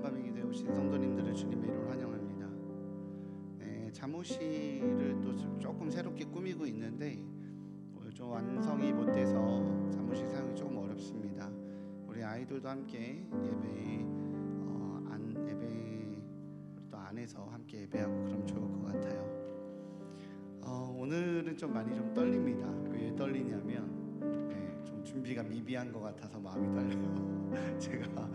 한밤의 기도에 오신 성도님들을 주님의 이름으로 환영합니다. 잠옷실을 또 조금 새롭게 꾸미고 있는데 좀 완성이 못 돼서 잠옷실 사용이 조금 어렵습니다. 우리 아이들도 함께 예배 또 안에서 함께 예배하고 그럼 좋을 것 같아요. 오늘은 좀 많이 좀 떨립니다. 왜 떨리냐면 좀 준비가 미비한 것 같아서 마음이 떨려요. 제가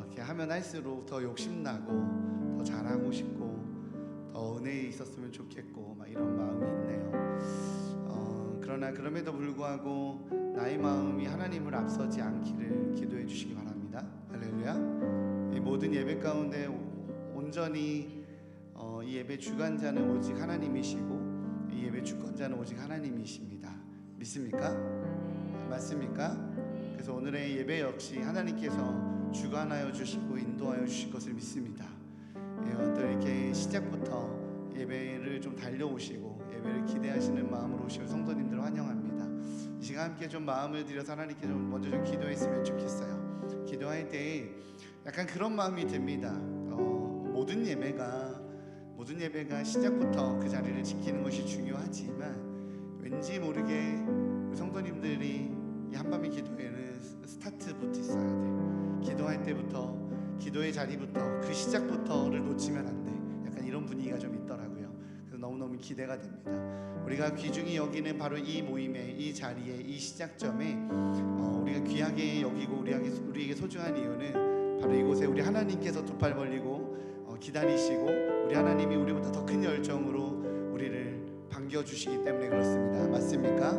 이렇게 하면 할수록 더 욕심나고 더 잘하고 싶고 더 은혜에 있었으면 좋겠고 막 이런 마음이 있네요. 그러나 그럼에도 불구하고 나의 마음이 하나님을 앞서지 않기를 기도해 주시기 바랍니다. 할렐루야. 이 모든 예배 가운데 온전히 이 예배 주관자는 오직 하나님이시고 이 예배 주권자는 오직 하나님이십니다. 믿습니까? 맞습니까? 그래서 오늘의 예배 역시 하나님께서 주관하여 주시고 인도하여 주실 것을 믿습니다. 또 이렇게 시작부터 예배를 좀 달려오시고 예배를 기대하시는 마음으로 오실 성도님들 환영합니다. 이 시간 함께 좀 마음을 들여서 하나님께 좀 먼저 좀 기도했으면 좋겠어요. 기도할 때 약간 그런 마음이 듭니다. 모든 예배가 시작부터 그 자리를 지키는 것이 중요하지만 왠지 모르게 성도님들이 이 한밤의 기도에는 스타트부터 있어야 돼. 기도할 때부터, 기도의 자리부터, 그 시작부터를 놓치면 안 돼. 약간 이런 분위기가 좀 있더라고요. 그래서 너무너무 기대가 됩니다. 우리가 귀중히 여기는 바로 이 모임에, 이 자리에, 이 시작점에 우리가 귀하게 여기고 우리에게 소중한 이유는 바로 이곳에 우리 하나님께서 두 팔 벌리고 기다리시고 우리 하나님이 우리보다 더 큰 열정으로 우리를 반겨주시기 때문에 그렇습니다. 맞습니까?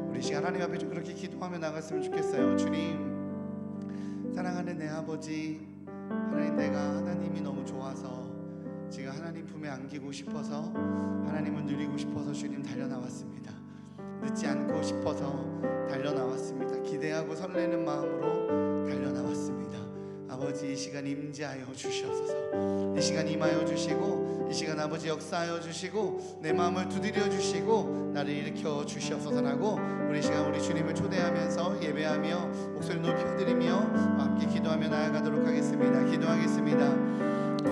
우리 시간 하나님 앞에 좀 그렇게 기도하며 나갔으면 좋겠어요. 주님, 사랑하는 내 아버지 하나님, 내가 하나님이 너무 좋아서 지금 하나님 품에 안기고 싶어서 하나님을 누리고 싶어서 주님 달려나왔습니다. 늦지 않고 싶어서 달려나왔습니다. 기대하고 설레는 마음으로 달려나왔습니다. 아버지, 이 시간 임재하여 주시옵소서. 이 시간 임하여 주시고 이 시간 아버지 역사하여 주시고 내 마음을 두드려 주시고 나를 일으켜 주시옵소서라고 우리 시간 우리 주님을 초대하면서 예배하며 목소리 높여드리며 함께 기도하며 나아가도록 하겠습니다. 기도하겠습니다.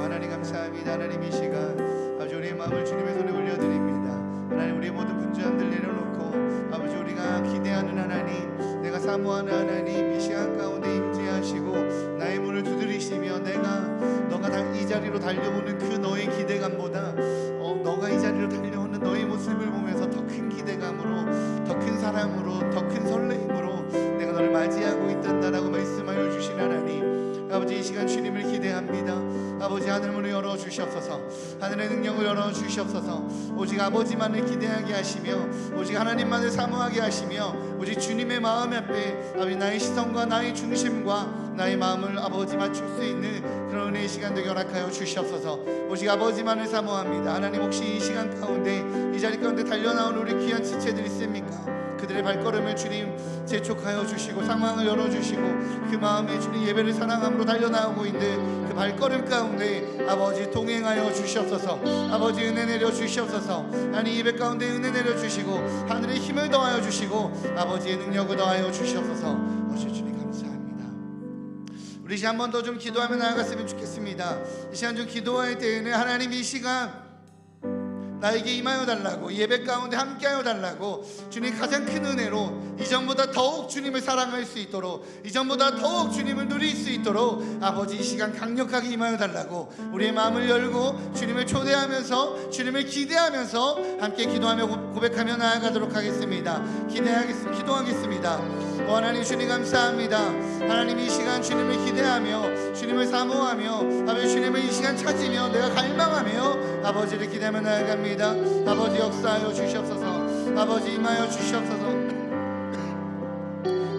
하나님 감사합니다. 하나님 이 시간 아버지 우리의 마음을 주님의 손에 올려드립니다. 하나님 우리의 모든 분주함들 내려놓고 아버지 우리가 기대하는 하나님, 내가 사모하는 하나님 이 시간 가운데 임재하시고 나의 문을 두드리시며 너가 이 자리로 달려오는 그 너의 기대감보다 너가 이 자리로 달려오는 너의 모습을 보면서 더 큰 기대감으로, 더 큰 사랑으로, 더 큰 설레임으로 내가 너를 맞이하고 있단다라고 말씀하여 주신 하나님, 아버지 이 시간 주님을 기대합니다. 아버지 하늘 문을 열어주시옵소서. 하늘의 능력을 열어주시옵소서. 오직 아버지만을 기대하게 하시며 오직 하나님만을 사모하게 하시며 오직 주님의 마음 앞에 아버지 나의 시선과 나의 중심과 나의 마음을 아버지 맞출 수 있는 그런 은혜의 시간 되게 허락하여 주시옵소서. 오직 아버지만을 사모합니다. 하나님 혹시 이 시간 가운데 이 자리 가운데 달려나온 우리 귀한 지체들 있습니까? 그들의 발걸음을 주님 재촉하여 주시고 상황을 열어주시고 그 마음에 주님 예배를 사랑함으로 달려나오고 있는 그 발걸음 가운데 아버지 동행하여 주시옵소서. 아버지 은혜 내려 주시옵소서. 하나님 예배 가운데 은혜 내려 주시고 하늘의 힘을 더하여 주시고 아버지의 능력을 더하여 주시옵소서. 주님 감사합니다. 우리 시간 한 번 더 좀 기도하며 나아갔으면 좋겠습니다. 이 시간 좀 기도할 때에는 하나님 이 시간 나에게 임하여 달라고, 예배 가운데 함께하여 달라고 주님 가장 큰 은혜로 이전보다 더욱 주님을 사랑할 수 있도록, 이전보다 더욱 주님을 누릴 수 있도록 아버지 이 시간 강력하게 임하여 달라고 우리의 마음을 열고 주님을 초대하면서 주님을 기대하면서 함께 기도하며 고백하며 나아가도록 하겠습니다. 기도하겠습니다. 하나님 주님 감사합니다. 하나님 이 시간 주님을 기대하며 주님을 사모하며 아버지 주님을 이 시간 찾으며 내가 갈망하며 아버지를 기대하며 나아갑니다. 아버지 역사하여 주시옵소서. 아버지 임하여 주시옵소서.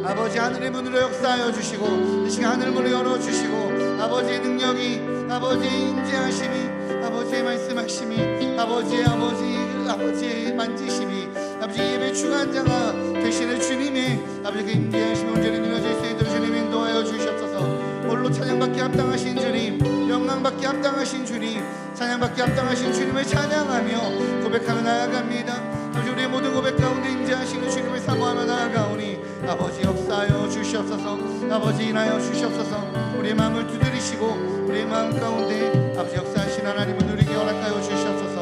아버지 하늘의 문으로 역사하여 주시고 이 시간 하늘 문을 열어주시고 아버지의 능력이, 아버지의 인재하심이, 아버지의 말씀하심이, 아버지의 만지심이, 아버지 예배 주관자가 되시는 주님의 아버지 그 인재하심이 온전히 누려질 수 있도록 주님 인도하여 주시옵소서. 홀로 찬양받기 합당하신 주님, 영광받기 합당하신 주님, 찬양받기 합당하신 주님을 찬양하며 고백하며 나아갑니다. 아버지 우리의 모든 고백 가운데 인재하시는 주님을 사모하며 나아가오니 아버지 역사하여 주시옵소서. 아버지 인하여 주시옵소서. 우리의 마음을 두드리시고 우리의 마음 가운데 아버지 역사하신 하나님을 누리게 허락하여 주시옵소서.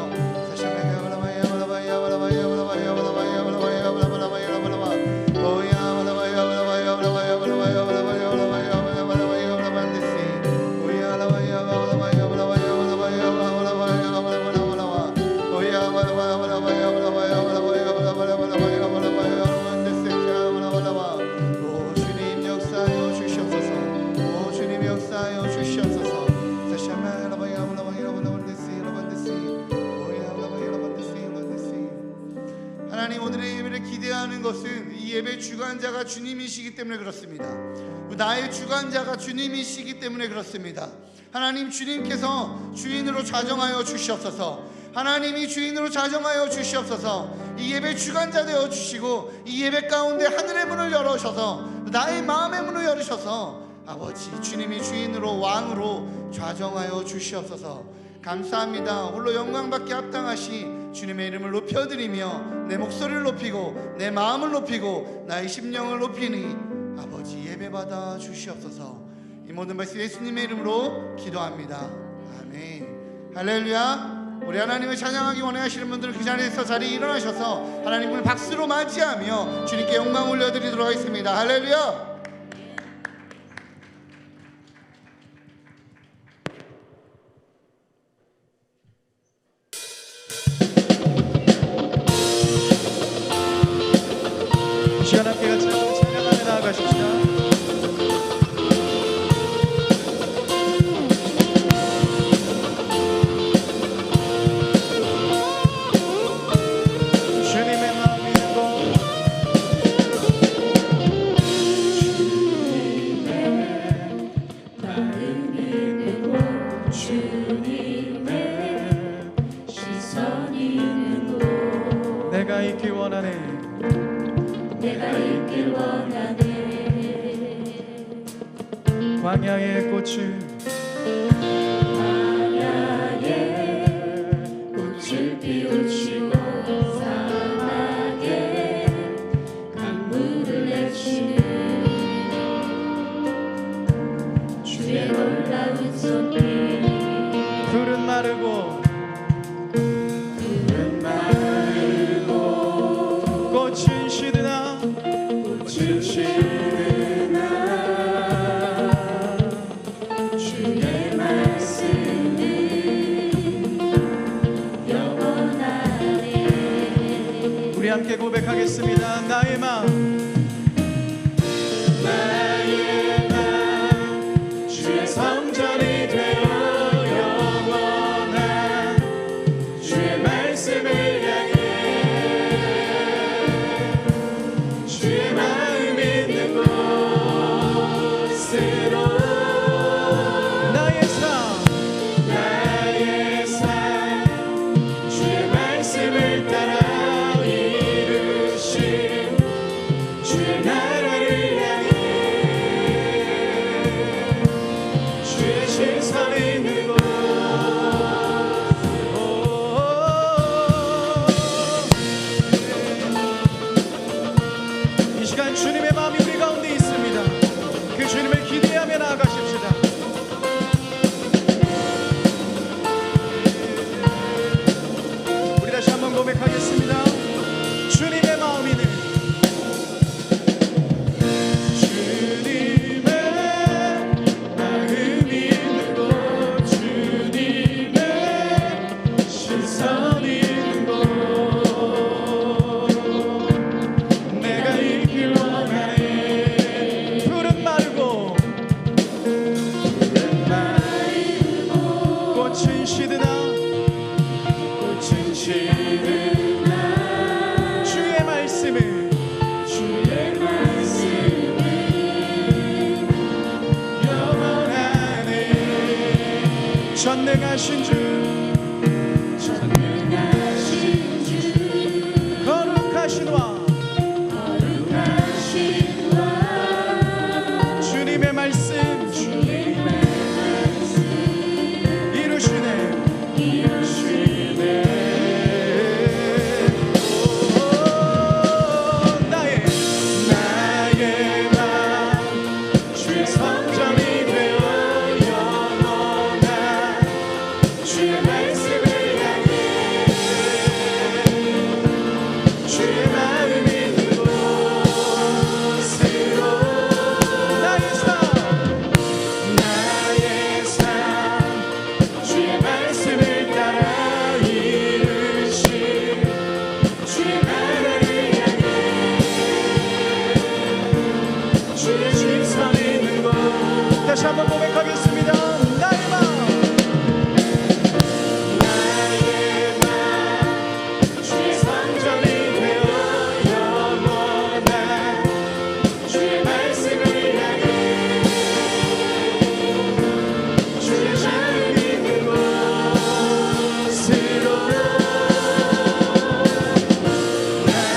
예배 주관자가 주님이시기 때문에 그렇습니다. 나의 주관자가 주님이시기 때문에 그렇습니다. 하나님, 주님께서 주인으로 좌정하여 주시옵소서. 하나님이 주인으로 좌정하여 주시옵소서. 이 예배 주관자 되어 주시고 이 예배 가운데 하늘의 문을 열어셔서 나의 마음의 문을 열으셔서 아버지 주님이 주인으로 왕으로 좌정하여 주시옵소서. 감사합니다. 홀로 영광받기 합당하시 주님의 이름을 높여드리며 내 목소리를 높이고 내 마음을 높이고 나의 심령을 높이니 아버지 예배받아 주시옵소서. 이 모든 말씀 예수님의 이름으로 기도합니다. 아멘. 할렐루야. 우리 하나님을 찬양하기 원하시는 분들은 그 자리에서 자리에 일어나셔서 하나님을 박수로 맞이하며 주님께 영광 올려드리도록 하겠습니다. 할렐루야. 시간 함께 같이 찬양하며 나아가십시다. 주님의 마음이 있는 곳, 주님의 시선이 있는 곳, 내가 있길 원하네. 내가 있길 원하네. 광야의 꽃을 꽃을 피우시고 사막에 강물을 내시는 주의 놀라운 손길. 풀은 마르고 꽃은 시드나 주의 말씀은 영원하네. 우리 함께 고백하겠습니다. 나의 마음 주의 성전이 되어 영원한 주의 말씀을 향해 주의 마음 있는 곳으로 나의 삶 주의 말씀을 따라 이루신 주의 나라를 향해 주의 시선 있는 곳. 이 시간 주님의 마음이 우리 가운데 있습니다. 그 주님을 기대하며 나아가십시다. 우리 다시 한번 고백하겠습니다. 주님의 마음이네. 주님의 마음이 있는 곳, 주님의 시선이 있는 곳, 내가 있길 원하네. 푸른 마르고 꽃은 시드나 주의 말씀을 영원하네. 전능하신 주 거룩하신 왕 주님의 말씀 이루시네. 나의 다시 한번 고백하겠습니다. 나의 마음 주의 성전이 되어 영원한 주의 말씀을 향해 주의 마음 있는 곳으로 나의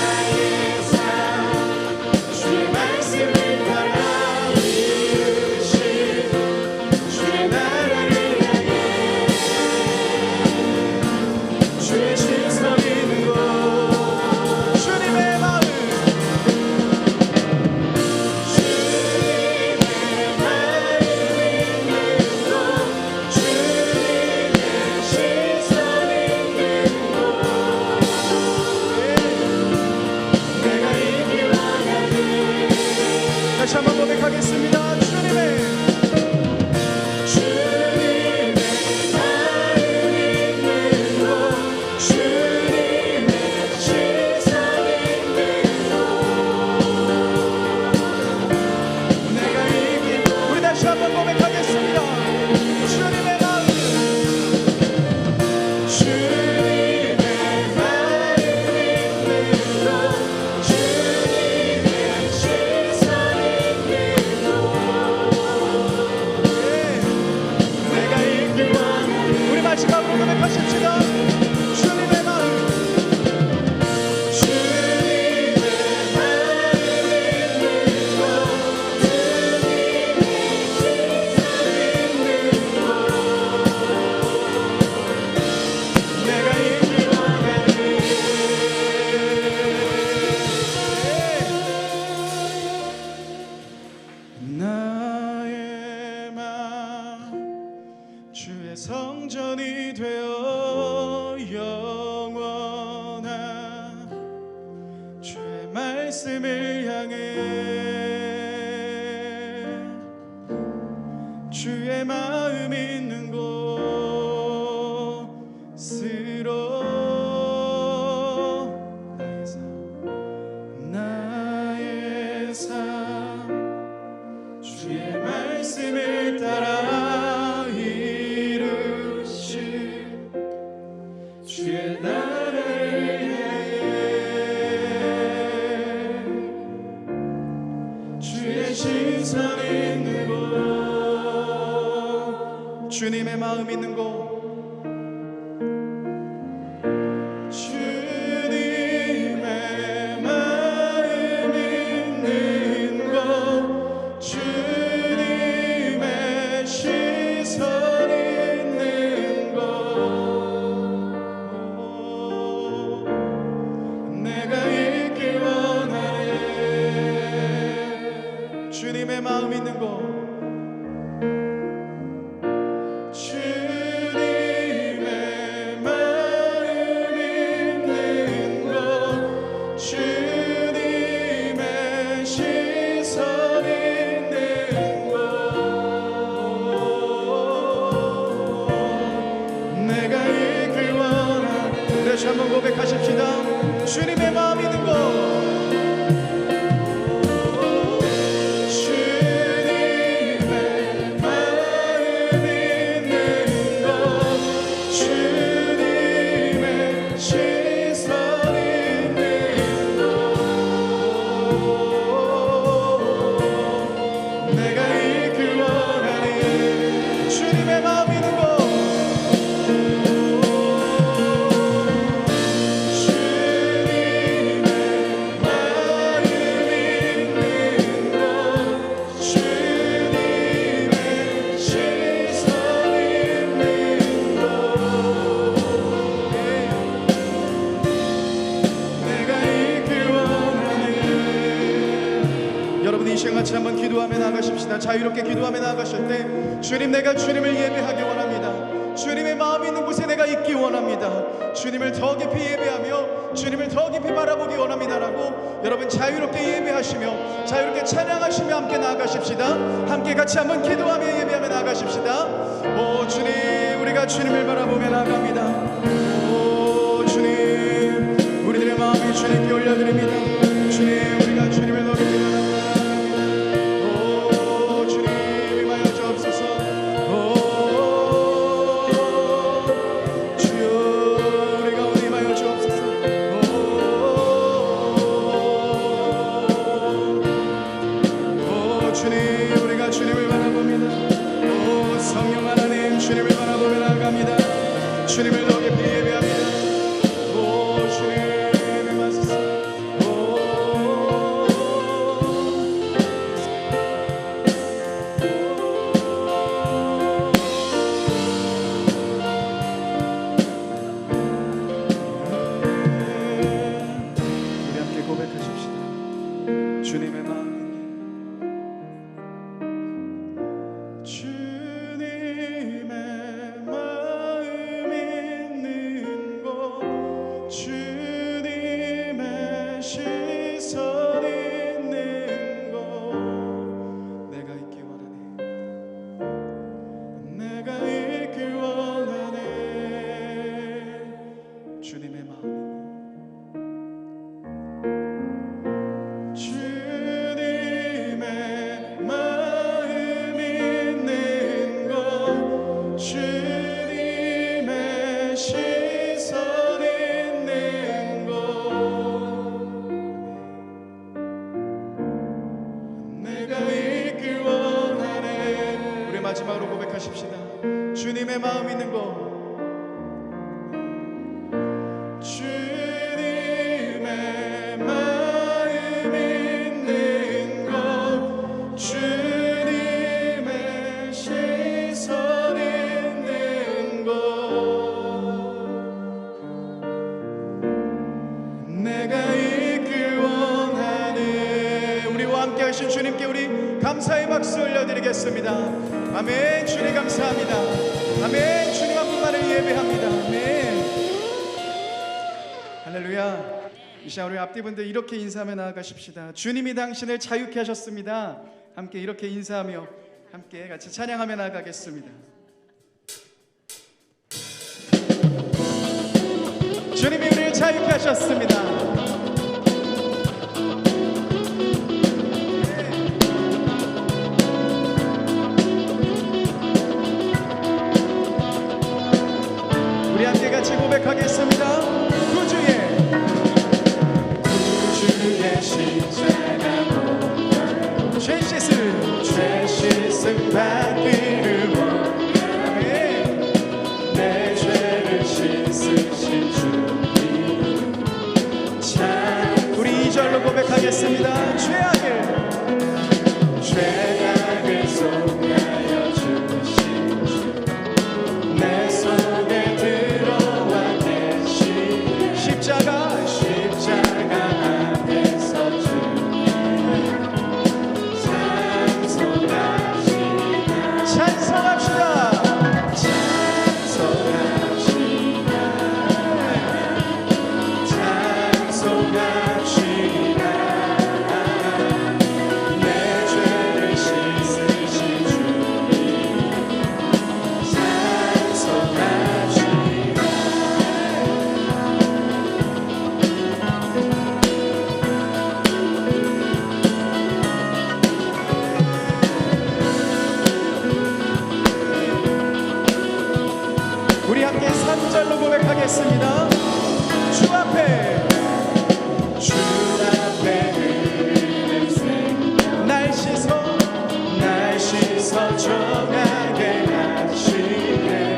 삶 주의 말씀을 따라 이루신 주의 나라를 향해 주의 신성 있는 곳 주님의 마음 주님의 마음 있는 곳 주님의 신성 있는 곳 내가 있기 원하네 다시 한번 고백하겠습니다. 주님의 마음 있는 곳 주님의 신성 있는 곳 내가 있기 우리 다시 한번 고백하겠습니다. 주님의 마음 주님의 마음 있는 곳 주님의 신성 있는 곳 내가 있기 원하네 우리 마지막으로 고백하십시다. 주님의 마음 주님의 마음 있는 곳 주님의 신성 있는 곳 내가 있기 원하네 나의 마음 주의 성전이 되어 영원한 주의 말씀을 향해 주의 마음 있는 곳으로 나의 삶 주의 말씀을 따라 이루신 주의 나라를 향해 주의 신성 있는 곳 주님의 마음 있는 곳 주님의 마음 있는 곳 주님의 시선 있는 곳 내가 있길 원하네 주님의 마음 있는 곳 주님의 마음 있는 곳 주님의 시선 있는 곳 내가 있길 원하네 다시 한번 고백하십시다. 주님의 마음 있는 곳 주님의 마음 있는 곳 주님의 시선 있는 곳 내가 있길 원하니 주님의 마음 있는 곳 주님의 마음 있는 곳 주님의 시선 있는 곳 내가 있길 원하네 여러분 이 시간 같이 한번 기도하며 나가십시다. 자유롭게 기도하며 나가실 때 주님 내가 주님을 예배하기 원합니다. 주님의 마음 있는 곳에 내가 있기 원합니다. 주님을 더 깊이 예배하며 주님을 더 깊이 바라보기 원합니다라고 여러분 자유롭게 예배하시며 자유롭게 찬양하시며 함께 나아가십시다. 함께 같이 한번 기도하며 예배하며 나아가십시다. 오 주님 우리가 주님을 바라보며 나아갑니다. 오 주님 우리들의 마음이 주님께 올려드립니다. 주님 우리가 주님을 더 깊이 바라보며 나아갑니다. 오 주님 임하여 주옵소서. 주님을 바라봅니다. 오 성령 하나님 주님을 바라보며 나아갑니다. 주님을 더 깊이 예배합니다. 오 주님의 말씀 우리 함께 고백하십시다. 주님의 마음 주님의 마음 있는 곳 주님의 시선 있는 곳 내가 있기 원하네 내가 있기 원하네 주님의 마음 주님의 마음 있는 곳 주님의 시선 있는 곳 내가 있길 원하네 우리 마지막으로 고백하십시다. 주님의 마음 있는 곳 주님의 마음 있는 곳 주님의 시선 있는 곳 내가 있길 원하네 우리와 함께 하신 주님께 우리 감사의 박수 올려드리겠습니다. 아멘. 주님 감사합니다. 아멘. 주님 한 분만을 예배합니다. 아멘. 할렐루야. 이 시간 우리 앞뒤분들 이렇게 인사하며 나아가십시다. 주님이 당신을 자유케 하셨습니다. 함께 이렇게 인사하며 함께 같이 찬양하며 나아가겠습니다. 주님이 우리를 자유케 하셨습니다. 우리 함께 같이 고백하겠습니다. 구주의 십자가 죄 씻음 받기를 원하네 내 죄를 씻으신 주님 우리 2절로 고백하겠습니다. 죄악을 속하여 주신 주 내 속에 들어와 계시네 십자가 앞에서 찬송합시다. 내 죄를 씻으신 주님 찬송합시다. 우리 함께 3절로 고백하겠습니다. 주 앞에 주 앞에 흐르는 생명 날 씻어 날 씻어 정하게 하시네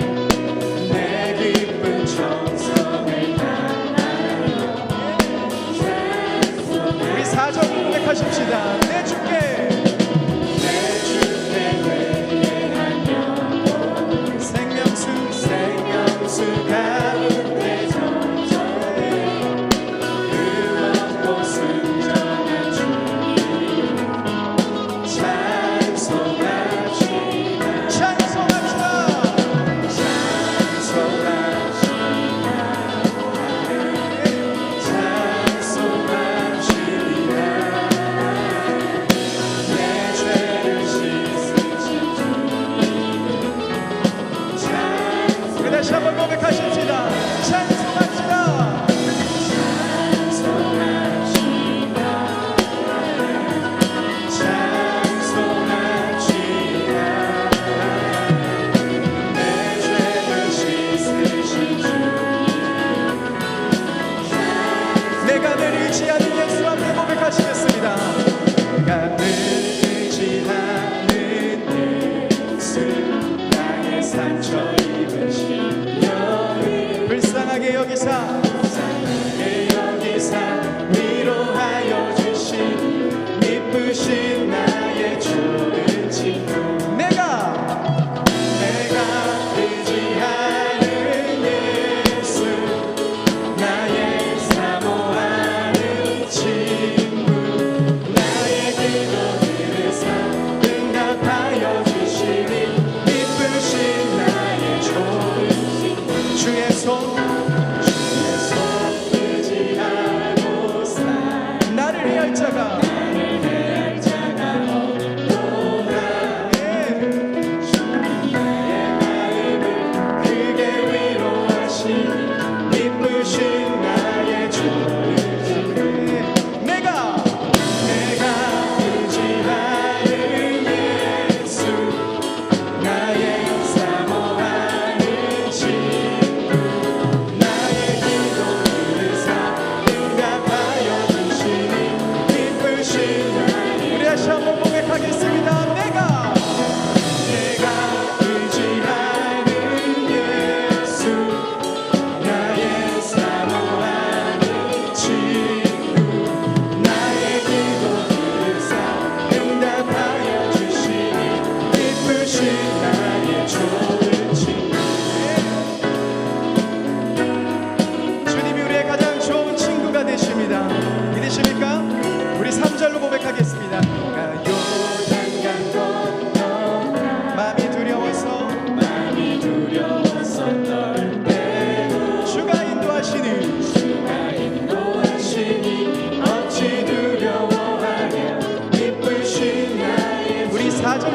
내 기쁜 정성을 다하여 우리 4절로 고백하십시다. 내 주께 내 주께 회개한 영혼 생명수 생명수 가운데 정정해 흠없고 순전한 주님 찬송합시다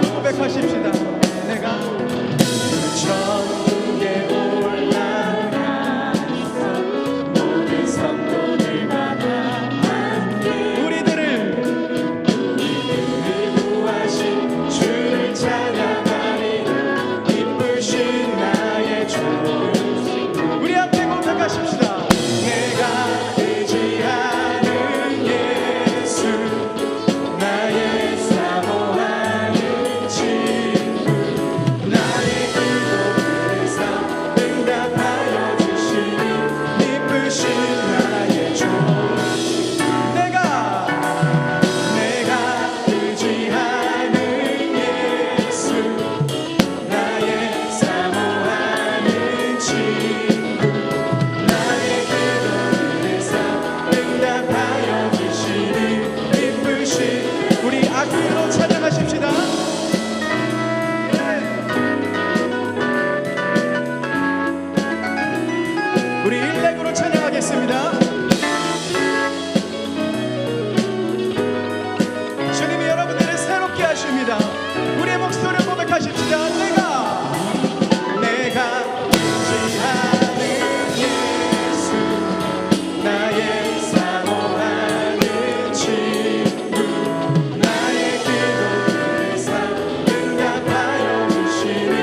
한번 고백하십시다. 내가 천국에 올라가서 모든 성도들마다 함께 우리들을 구하신 주를 찬양하리라. 기쁘신 나의 주. 우리 함께 고백하십시다. 내가 의지하는 예수, 나의 사모하는 친구, 나의 기도를 응답하여 주시니 기쁘신 나의 주. 내가 의지하는 예수, 나의 사모하는 친구, 나의 기도를 응답하여 주시니 기쁘신. 우리 악기로 찬양하십시다. 우리 일렉으로 찬양하겠습니다. 주님이 여러분들을 새롭게 하십니다. 우리의 목소리를 고백하십시다. 내가 의지하는 예수, 나의 사모하는 친구, 나의 기도를 응답하여 주시니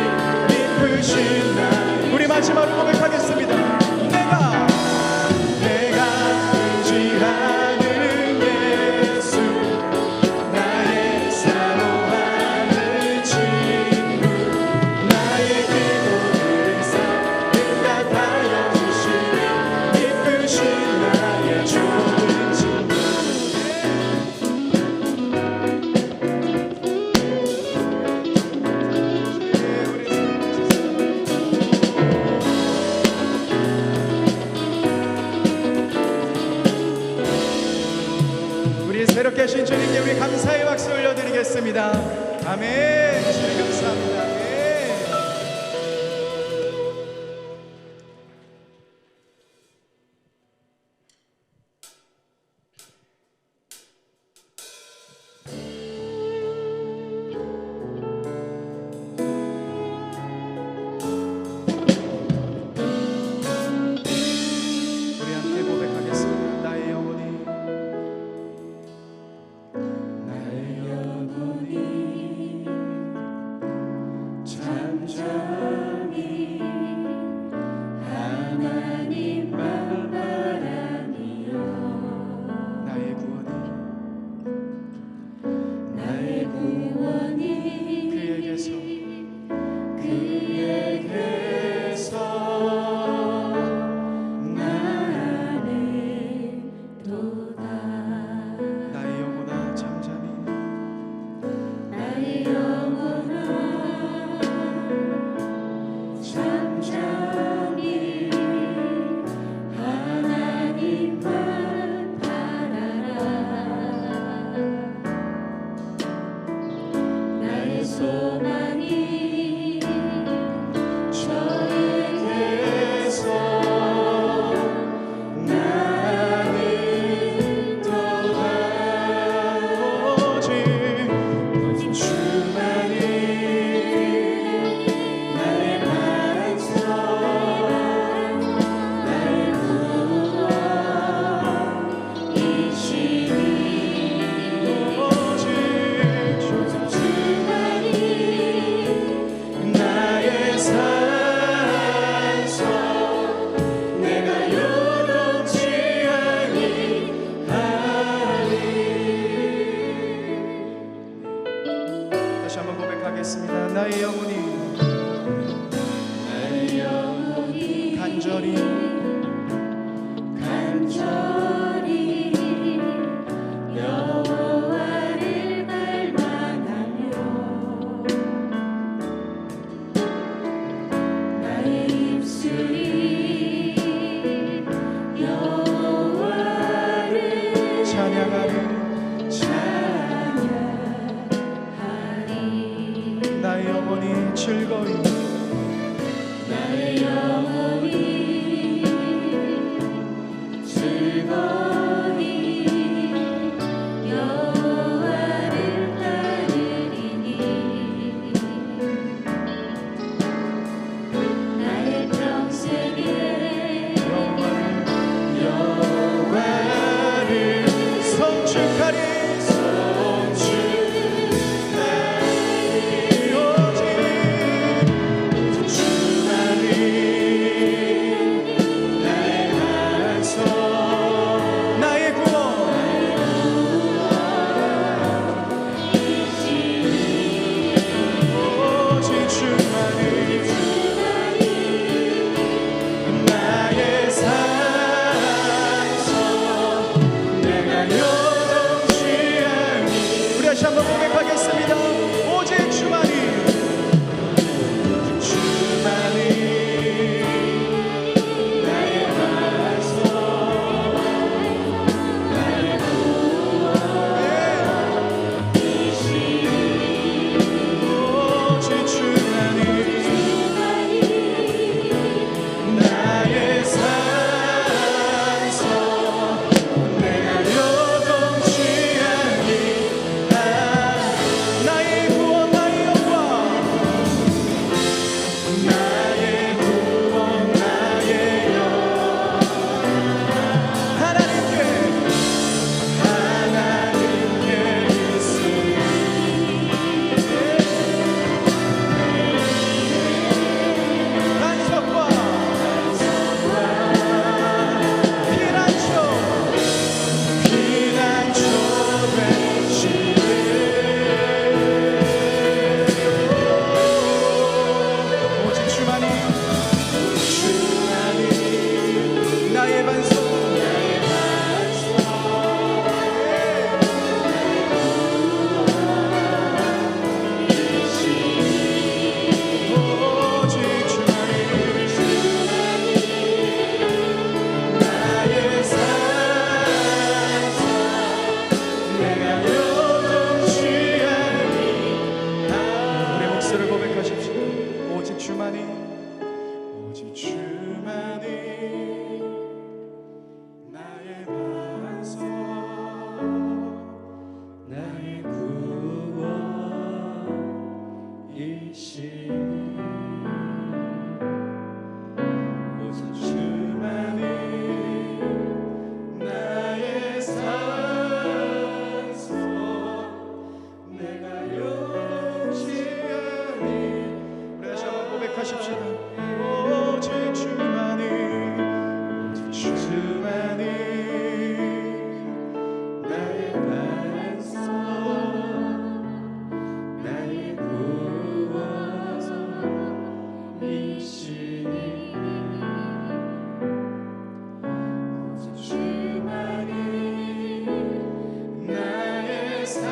기쁘신 나의. 우리 마지막으로 고백하겠습니다. 내가 의지하는 예수, 나의 사모하는 친구, 나의 기도를 응답하여 주시니 기쁘신 나의 좋은 친구. 우리 새롭게 하신 주님께 우리 감사의 박수 올려드리겠습니다. 아멘. 주님 감사합니다. 아멘. 우리 함께 고백하겠습니다. 나의 영혼이 잠잠히 하나님만 바라니요. 나의 구원이 나의 구원이 그에게서 나네 도다. 나의 영혼아 잠잠히 나의 영혼아 잠잠히 하나님만 바라라. 나의 소망이 저에게서 나는 도다. 오직 주만이 나의 반석, 나의 구원이시니. 오직 주만이 나의 산소, 내가 요동치 아니하리. 다시 한번 고백하겠습니다. 나의 영혼이 나의 영혼이 간절히 여호와를 갈망하며 나의 입술이 여호와를 찬양하리. 찬양하리. 나의 영혼이 즐거이 나의 영혼이 즐거이 여호와를 따르리니. 예수를 고백하십시오. 오직 주만이, 오직 주만이 나의 반석, 나의 구원이시니 오직 주만이 나의 산소, 내가 요동치하니. 우리 다시 한번 고백하십시다. 오직 주만이, 오직 주만이 나의 반석, 나의 구원이시니 오직 주만이 나의 산소,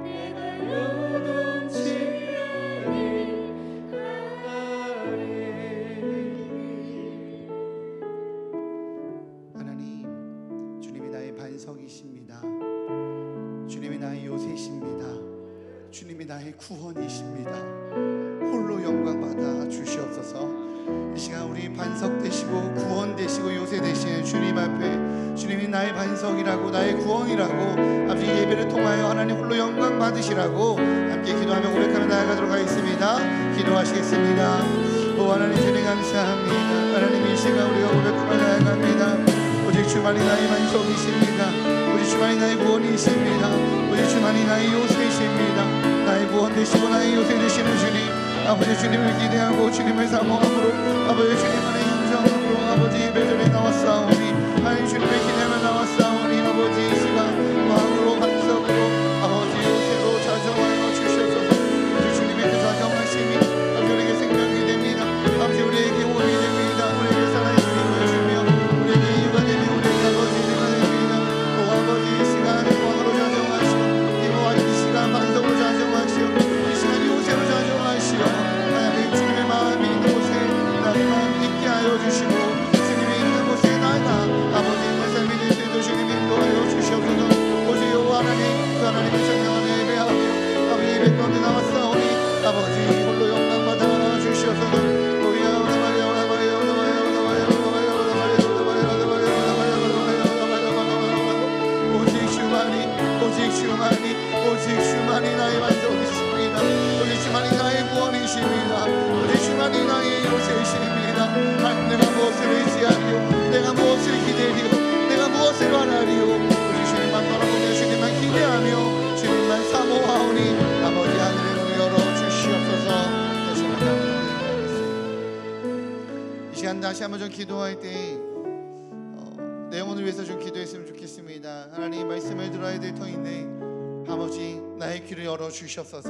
내가 요동치 하나님, 주님이 나의 반석이십니다. 주님이 나의 요새이십니다. 주님이 나의 구원이십니다. 홀로 영광 받아 주시옵소서. 이 시간 우리 반석 되시고 구원 되시고 요새 되시는 주님 앞에, 주님이 나의 반석이라고 나의 구원이라고 아버지 예배를 통하여 하나님 홀로 영광 받으시라고 함께 기도하며 고백하며 나아가도록 하겠습니다. 기도하시겠습니다. 오 하나님, 주님 감사합니다. 하나님, 이 시간 우리가 고백하며 나아갑니다. 오직 주만이 나의 반석이십니다. 오직 주만이 나의 구원이십니다. 오직 주만이 나의 요새이십니다. 나의 구원 되시고 나의 요새 되시는 주님, 아버지 주님을 기대하고 주님을 사모함으로 아버지 주님 안에 영성으로 아버지 예배전에 나왔사오니, 하나님 주님을 기대하며 나왔사오니, 아버지 이 시간 마음으로 반석으로 아버지 요새로 자정하여 주시옵소서. 아버지 주님의 그 자정하심이 아버지 우리에게 생명이 됩니다. 아버지 우리에게 원이 됩니다. 우리에게 살아있는 힘을 주며 우리에게 이유가 되며 우리에게 아버지 힘이 됩니다. 오 아버지 이 시간 왕으로 자정하시오, 이모와 이 시간 반석으로 자정하시오, 이 시간 요새로 자정하시오. 하나님 주님의 마음이 있는 곳에 나의 마음이 있게 하여 주시고, 주님이 있는 곳에 나가 아버지 내 삶이 될 수 있도록 주님 인도하여 주시옵소서. 오직 여호와 하나님, 그 하나님의 성령을 예배하며 아버지 예배 가운데 나왔사오니 아버지 홀로 영광 받아 주시옵소서. 오직 주만이 나의 반석이십니다. 오직 주만이 나의 구원이십니다. 오직 주만이 나의 요새이십니다. 하나님, 내가 무엇을 의지하리요, 내가 무엇을 기대리요, 내가 무엇을 바라리요. 오직 주님만 바라보며 주님만 기대하며 주님만 사모하오니 아버지 하늘의 문을 열어주시옵소서. 다시 한번 기도하겠습니다. 이 시간 다시 한번 좀 기도할 때 내 영혼을 위해서 좀 기도했으면 좋겠습니다. 하나님, 말씀을 들어야 될 터인데 아버지 나의 귀를 열어주시옵소서.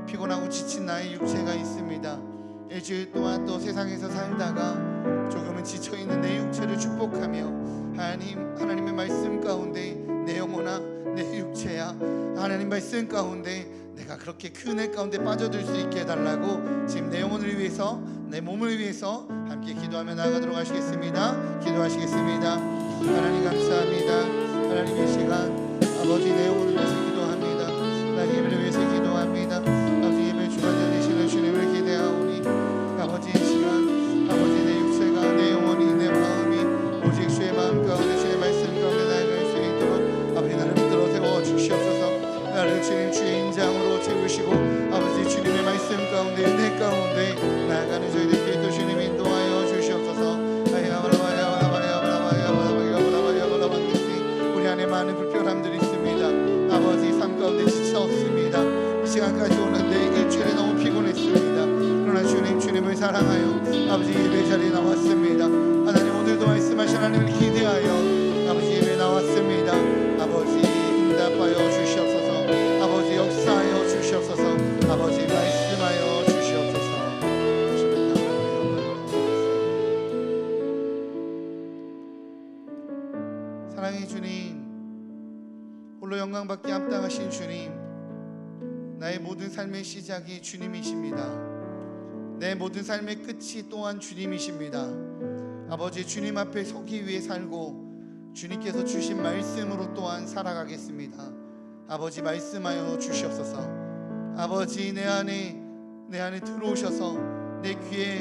피곤하고 지친 나의 육체가 있습니다. 일주일 동안 또 세상에서 살다가 조금은 지쳐있는 내 육체를 축복하며 하나님의 말씀 가운데 내 영혼아 내 육체야, 하나님 말씀 가운데 내가 그렇게 큰 애 가운데 빠져들 수 있게 해달라고 지금 내 영혼을 위해서, 내 몸을 위해서 함께 기도하며 나아가도록 하시겠습니다. 기도하시겠습니다. 하나님 감사합니다. 하나님 이 시간 아버지 내 영혼을 위해서 기도합니다. 나의 예배를 위해서 기도합니다. 아버지 예배 주관자 되시는 주님을 기대하오니 아버지 이 시간 아버지 내 육체가, 내 영혼이, 내 마음이 오직 주의 마음 가운데 주의 말씀 가운데 나아갈 수 있도록 아버지 나를 붙들어 세워 주시옵소서. 나를 주님 주의 인장으로 채우시고 아버지 주님의 말씀 가운데 은혜 가운데 나아가는 저희들 수 있도록 주님 인도하여 주시옵소서. 우리 안에 많은 불편함들이 있습니다. 아버지 삶 가운데 지쳤습니다. 이 시간까지 오는데 일주일에 너무 피곤했습니다. 그러나 주님을 사랑하여 아버지 예배 자리에 나왔습니다. 하나님 오늘도 말씀하신 하나님을 기대하여 아버지 예배 나왔습니다. 아버지 응답하여 주시옵소서. 아버지 역사하여 주시옵소서. 아버지 말씀하여 주시옵소서. 사랑의 주님, 홀로 영광받기 합당하신 주님, 나의 모든 삶의 시작이 주님이십니다. 내 모든 삶의 끝이 또한 주님이십니다. 아버지 주님 앞에 서기 위해 살고 주님께서 주신 말씀으로 또한 살아가겠습니다. 아버지 말씀하여 주시옵소서. 아버지 내 안에 들어오셔서 내 귀에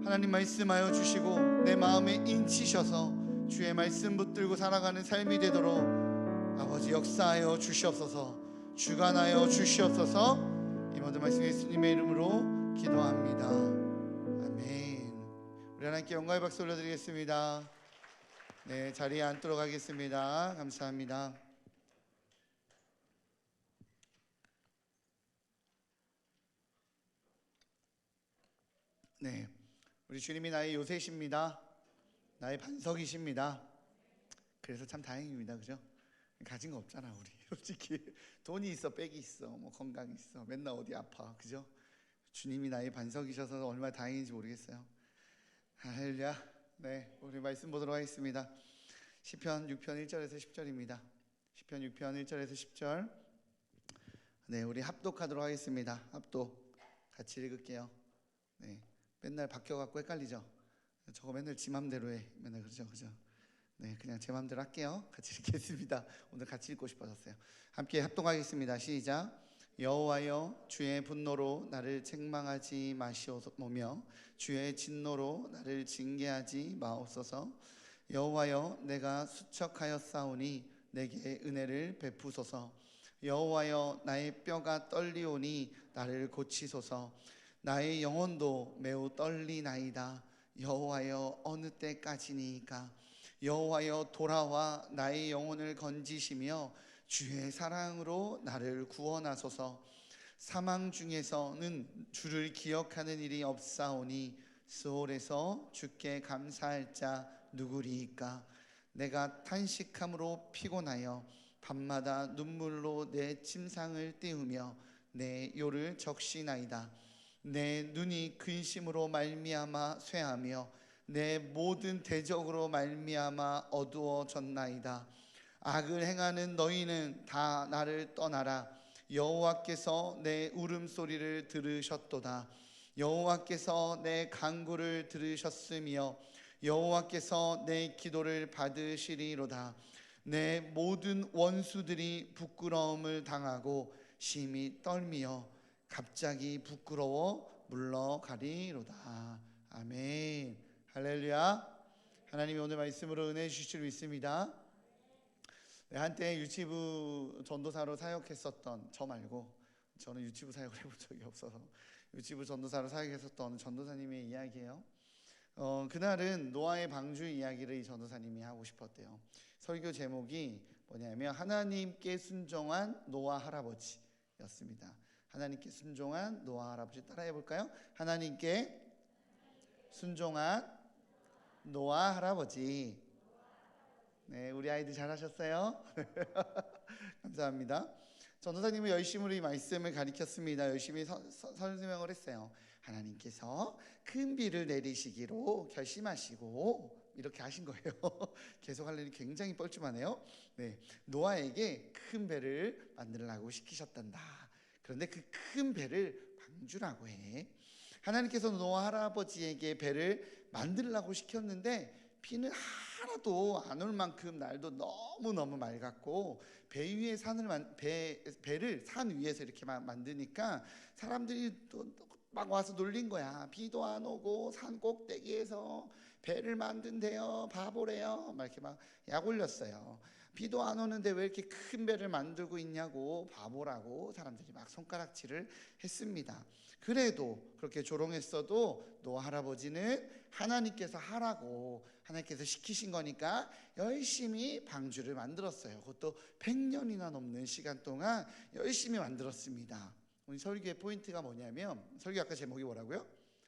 하나님 말씀하여 주시고 내 마음에 인치셔서 주의 말씀 붙들고 살아가는 삶이 되도록 아버지 역사하여 주시옵소서. 주관하여 주시옵소서. 이 모든 말씀 예수님의 이름으로 기도합니다. 아멘. 우리 하나님께 영광의 박수 올려드리겠습니다. 네, 자리에 앉도록 하겠습니다. 감사합니다. 네, 우리 주님이 나의 요새십니다. 나의 반석이십니다. 그래서 참 다행입니다. 그죠? 가진 거 없잖아 우리. 솔직히 돈이 있어 빽이 있어 뭐 건강이 있어 맨날 어디 아파. 그죠? 주님이 나의 반석이셔서 얼마나 다행인지 모르겠어요. 할렐루야. 네, 우리 말씀 보도록 하겠습니다. 시편 6편 1절에서 10절입니다. 시편 6편 1절에서 10절. 네, 우리 합독하도록 하겠습니다. 합독 같이 읽을게요. 네, 맨날 바뀌어갖고 헷갈리죠? 저거 맨날 지 맘대로 해. 맨날 그러죠, 그죠? 네, 그냥 제 맘대로 할게요. 같이 읽겠습니다. 오늘 같이 읽고 싶어졌어요. 함께 합독하겠습니다. 시작. 여호와여, 주의 분노로 나를 책망하지 마시오며 주의 진노로 나를 징계하지 마옵소서. 여호와여, 내가 수척하였사오니 내게 은혜를 베푸소서. 여호와여, 나의 뼈가 떨리오니 나를 고치소서. 나의 영혼도 매우 떨리나이다. 여호와여, 어느 때까지니까? 여호와여, 돌아와 나의 영혼을 건지시며 주의 사랑으로 나를 구원하소서. 사망 중에서는 주를 기억하는 일이 없사오니 스올에서 주께 감사할 자 누구리이까? 내가 탄식함으로 피곤하여 밤마다 눈물로 내 침상을 띄우며 내 요를 적시나이다. 내 눈이 근심으로 말미암아 쇠하며 내 모든 대적으로 말미암아 어두워졌나이다. 악을 행하는 너희는 다 나를 떠나라. 여호와께서 내 울음소리를 들으셨도다. 여호와께서 내 간구를 들으셨으며 여호와께서 내 기도를 받으시리로다. 내 모든 원수들이 부끄러움을 당하고 심히 떨미어 갑자기 부끄러워 물러가리로다. 아멘. 할렐루야. 하나님이 오늘 말씀으로 은혜 주실 줄 믿습니다. 네, 한때 유치부 전도사로 사역했었던, 저 말고 저는 유치부 사역을 해본 적이 없어서 유치부 전도사로 사역했었던 전도사님의 이야기예요. 그날은 노아의 방주 이야기를 이 전도사님이 하고 싶었대요. 설교 제목이 뭐냐면 하나님께 순종한 노아 할아버지였습니다. 하나님께 순종한 노아 할아버지. 따라해 볼까요? 하나님께 순종한 노아 할아버지. 네, 우리 아이들 잘하셨어요? 감사합니다. 전도사님은 열심히 이 말씀을 가르쳤습니다. 열심히 설명을 했어요. 하나님께서 큰 비를 내리시기로 결심하시고 이렇게 하신 거예요. 계속 하려니 굉장히 뻘쭘하네요. 네, 노아에게 큰 배를 만들라고 시키셨단다. 그런데 그 큰 배를 방주라고 해. 하나님께서 노아 할아버지에게 배를 만들라고 시켰는데 비는 하나도 안 올 만큼 날도 너무너무 맑았고 배를 산 위에서 이렇게 만드니까 사람들이 또 막 와서 놀린 거야. 비도 안 오고 산 꼭대기에서 배를 만든대요, 바보래요, 막 이렇게 막 약 올렸어요. 비도 안 오는데 왜 이렇게 큰 배를 만들고 있냐고, 바보라고 사람들이 막 손가락질을 했습니다. 그래도 그렇게 조롱했어도 노아 할아버지는 하나님께서 하라고, 하나님께서 시키신 거니까 열심히 방주를 만들었어요. 그것도 100년이나 넘는 시간 동안 열심히 만들었습니다. 오늘 설교의 포인트가 뭐냐면, 설교 아까 제목이 뭐라고요?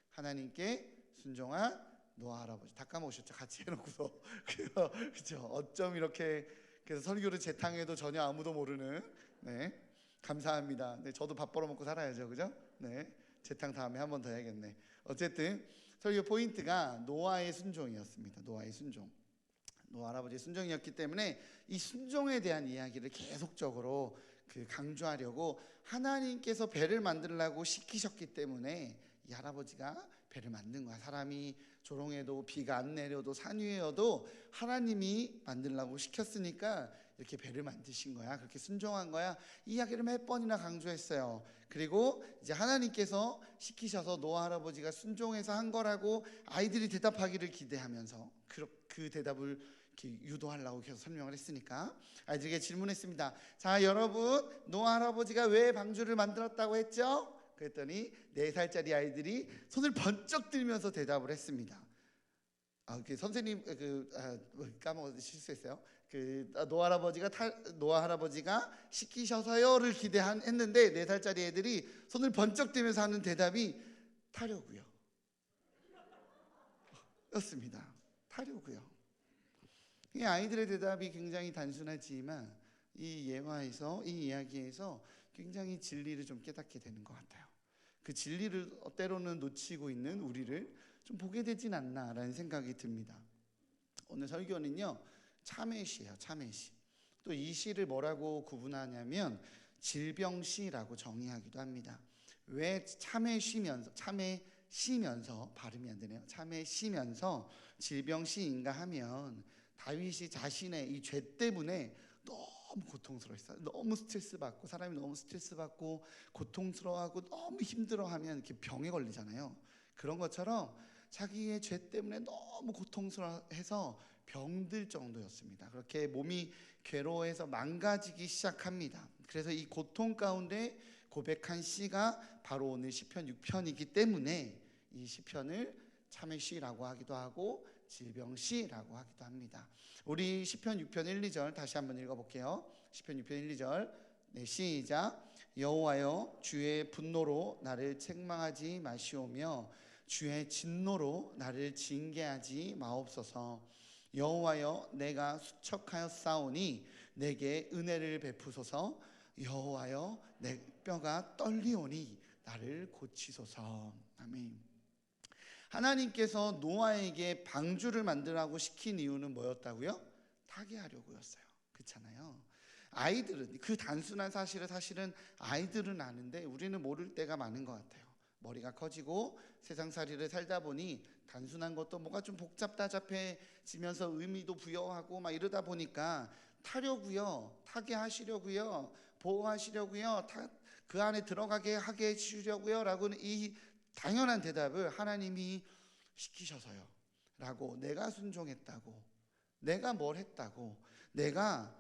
하나님께 순종한 노아 할아버지. 다 까먹으셨죠? 같이 해놓고서. 그렇죠? 어쩜 이렇게, 그래서 설교를 재탕해도 전혀 아무도 모르는. 네, 감사합니다. 네, 저도 밥 벌어먹고 살아야죠, 그죠? 네, 재탕 다음에 한 번 더 해야겠네. 어쨌든 설교 포인트가 노아의 순종이었습니다. 노아의 순종. 노아 할아버지의 순종이었기 때문에 이 순종에 대한 이야기를 계속적으로 강조하려고, 하나님께서 배를 만들라고 시키셨기 때문에 이 할아버지가 배를 만든 거야. 사람이 조롱해도 비가 안 내려도 산 위에여도 하나님이 만들라고 시켰으니까 이렇게 배를 만드신 거야. 그렇게 순종한 거야. 이 이야기를 몇 번이나 강조했어요. 그리고 이제 하나님께서 시키셔서 노아 할아버지가 순종해서 한 거라고 아이들이 대답하기를 기대하면서 그 대답을 이렇게 유도하려고 계속 설명을 했으니까 아이들에게 질문했습니다. 자, 여러분, 노아 할아버지가 왜 방주를 만들었다고 했죠? 그랬더니 4살짜리 아이들이 손을 번쩍 들면서 대답을 했습니다. 선생님 까먹어서 실수했어요. 노아 할아버지가 시키셔서요를 기대했는데 4살짜리 애들이 손을 번쩍 들면서 하는 대답이 타려고요 였습니다. 타려고요. 이 아이들의 대답이 굉장히 단순하지만 이 예화에서, 이 이야기에서 굉장히 진리를 좀 깨닫게 되는 것 같아요. 그 진리를 때로는 놓치고 있는 우리를 좀 보게 되진 않나라는 생각이 듭니다. 오늘 설교는요, 참회시예요. 참회시. 또 이 시를 뭐라고 구분하냐면 질병시라고 정의하기도 합니다. 왜 참회시면서 발음이 안 되네요. 참회시면서 질병시인가 하면 다윗이 자신의 이 죄 때문에 너무 고통스러웠어요. 너무 스트레스 받고, 사람이 너무 스트레스 받고 고통스러워하고 너무 힘들어하면 이렇게 병에 걸리잖아요. 그런 것처럼 자기의 죄 때문에 너무 고통스러워해서 병들 정도였습니다. 그렇게 몸이 괴로워해서 망가지기 시작합니다. 그래서 이 고통 가운데 고백한 시가 바로 오늘 시편 6편이기 때문에 이 시편을 참회시라고 하기도 하고 질병시라고 하기도 합니다. 우리 시편 6편 1, 2절 다시 한번 읽어볼게요. 시편 6편 1, 2절. 네, 시작. 여호와여, 주의 분노로 나를 책망하지 마시오며 주의 진노로 나를 징계하지 마옵소서. 여호와여, 내가 수척하였사오니 내게 은혜를 베푸소서. 여호와여, 내 뼈가 떨리오니 나를 고치소서. 아멘. 하나님께서 노아에게 방주를 만들라고 시킨 이유는 뭐였다고요? 타게 하려고였어요. 그렇잖아요. 아이들은, 그 단순한 사실은 아이들은 아는데 우리는 모를 때가 많은 것 같아요. 머리가 커지고 세상살이를 살다 보니 단순한 것도 뭐가 좀 복잡해지면서 의미도 부여하고 막 이러다 보니까 타게 하시려고요, 보호하시려고요, 그 안에 들어가게 하게 해주려고요 라고는 이 당연한 대답을 하나님이 시키셔서요 라고, 내가 순종했다고, 내가 뭘 했다고, 내가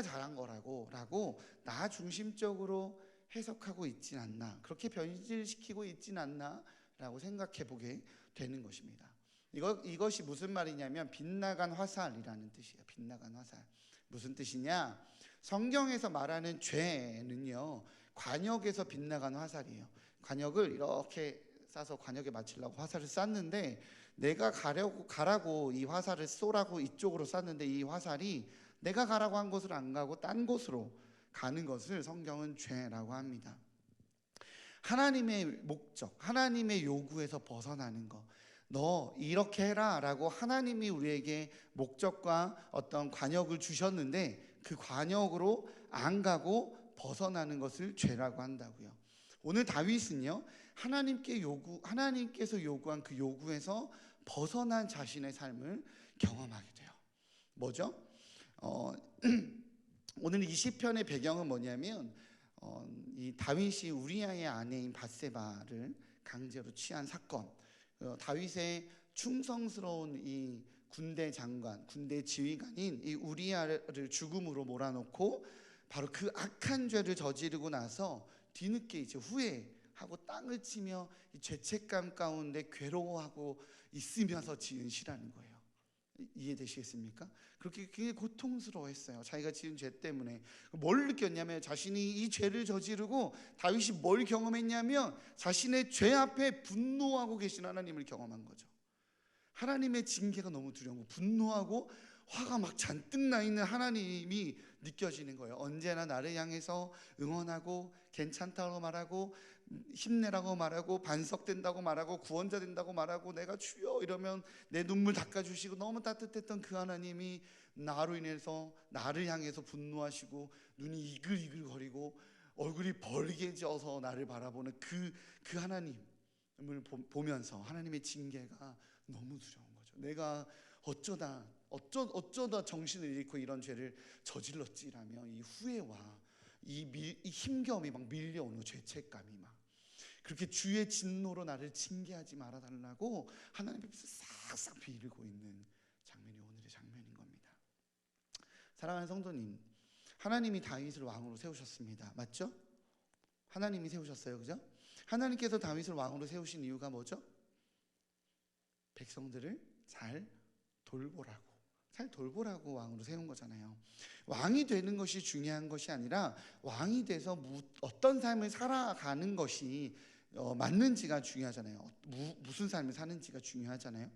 잘한 거라고 라고 나 중심적으로 해석하고 있진 않나, 그렇게 변질시키고 있진 않나 라고 생각해 보게 되는 것입니다. 이것이 무슨 말이냐면 빗나간 화살이라는 뜻이에요. 빗나간 화살. 무슨 뜻이냐? 성경에서 말하는 죄는요, 관역에서 빗나간 화살이에요. 관역을 이렇게 싸서 관역에 맞추려고 화살을 쐈는데, 내가 가라고 이 화살을 쏘라고 이쪽으로 쐈는데 이 화살이 내가 가라고 한 곳으로 안 가고 딴 곳으로 가는 것을 성경은 죄라고 합니다. 하나님의 목적, 하나님의 요구에서 벗어나는 것, 너 이렇게 해라 라고 하나님이 우리에게 목적과 어떤 관역을 주셨는데 그 관역으로 안 가고 벗어나는 것을 죄라고 한다고요. 오늘 다윗은요, 하나님께서 요구한 그 요구에서 벗어난 자신의 삶을 경험하게 돼요. 뭐죠? 오늘 이 시편의 배경은 뭐냐면 이 다윗이 우리아의 아내인 밧세바를 강제로 취한 사건, 다윗의 충성스러운 이 군대 장관, 군대 지휘관인 이 우리아를 죽음으로 몰아넣고 바로 그 악한 죄를 저지르고 나서 뒤늦게 이제 후회하고 땅을 치며 이 죄책감 가운데 괴로워하고 있으면서 지은 시라는 거예요. 이해되시겠습니까? 그렇게 굉장히 고통스러워했어요. 자기가 지은 죄 때문에. 뭘 느꼈냐면 자신이 이 죄를 저지르고 다윗이 뭘 경험했냐면 자신의 죄 앞에 분노하고 계신 하나님을 경험한 거죠. 하나님의 징계가 너무 두려운 거, 분노하고 화가 막 잔뜩 나 있는 하나님이 느껴지는 거예요. 언제나 나를 향해서 응원하고 괜찮다고 말하고 힘내라고 말하고 반석된다고 말하고 구원자 된다고 말하고 내가 주여 이러면 내 눈물 닦아주시고 너무 따뜻했던 그 하나님이 나로 인해서 나를 향해서 분노하시고 눈이 이글이글거리고 얼굴이 벌게져서 나를 바라보는 그 하나님을 보면서 하나님의 징계가 너무 두려운 거죠. 내가 어쩌다 어쩌다 정신을 잃고 이런 죄를 저질렀지라며 이 후회와 이 힘겨움이 막 밀려오는 죄책감이 막 그렇게 주의 진노로 나를 징계하지 말아달라고 하나님 앞에서 싹싹 빌고 있는 장면이 오늘의 장면인 겁니다. 사랑하는 성도님, 하나님이 다윗을 왕으로 세우셨습니다. 맞죠? 하나님이 세우셨어요. 그죠? 하나님께서 다윗을 왕으로 세우신 이유가 뭐죠? 백성들을 잘 돌보라고 왕으로 세운 거잖아요. 왕이 되는 것이 중요한 것이 아니라 왕이 돼서 어떤 삶을 살아가는 것이 맞는지가 중요하잖아요. 무슨 삶을 사는지가 중요하잖아요.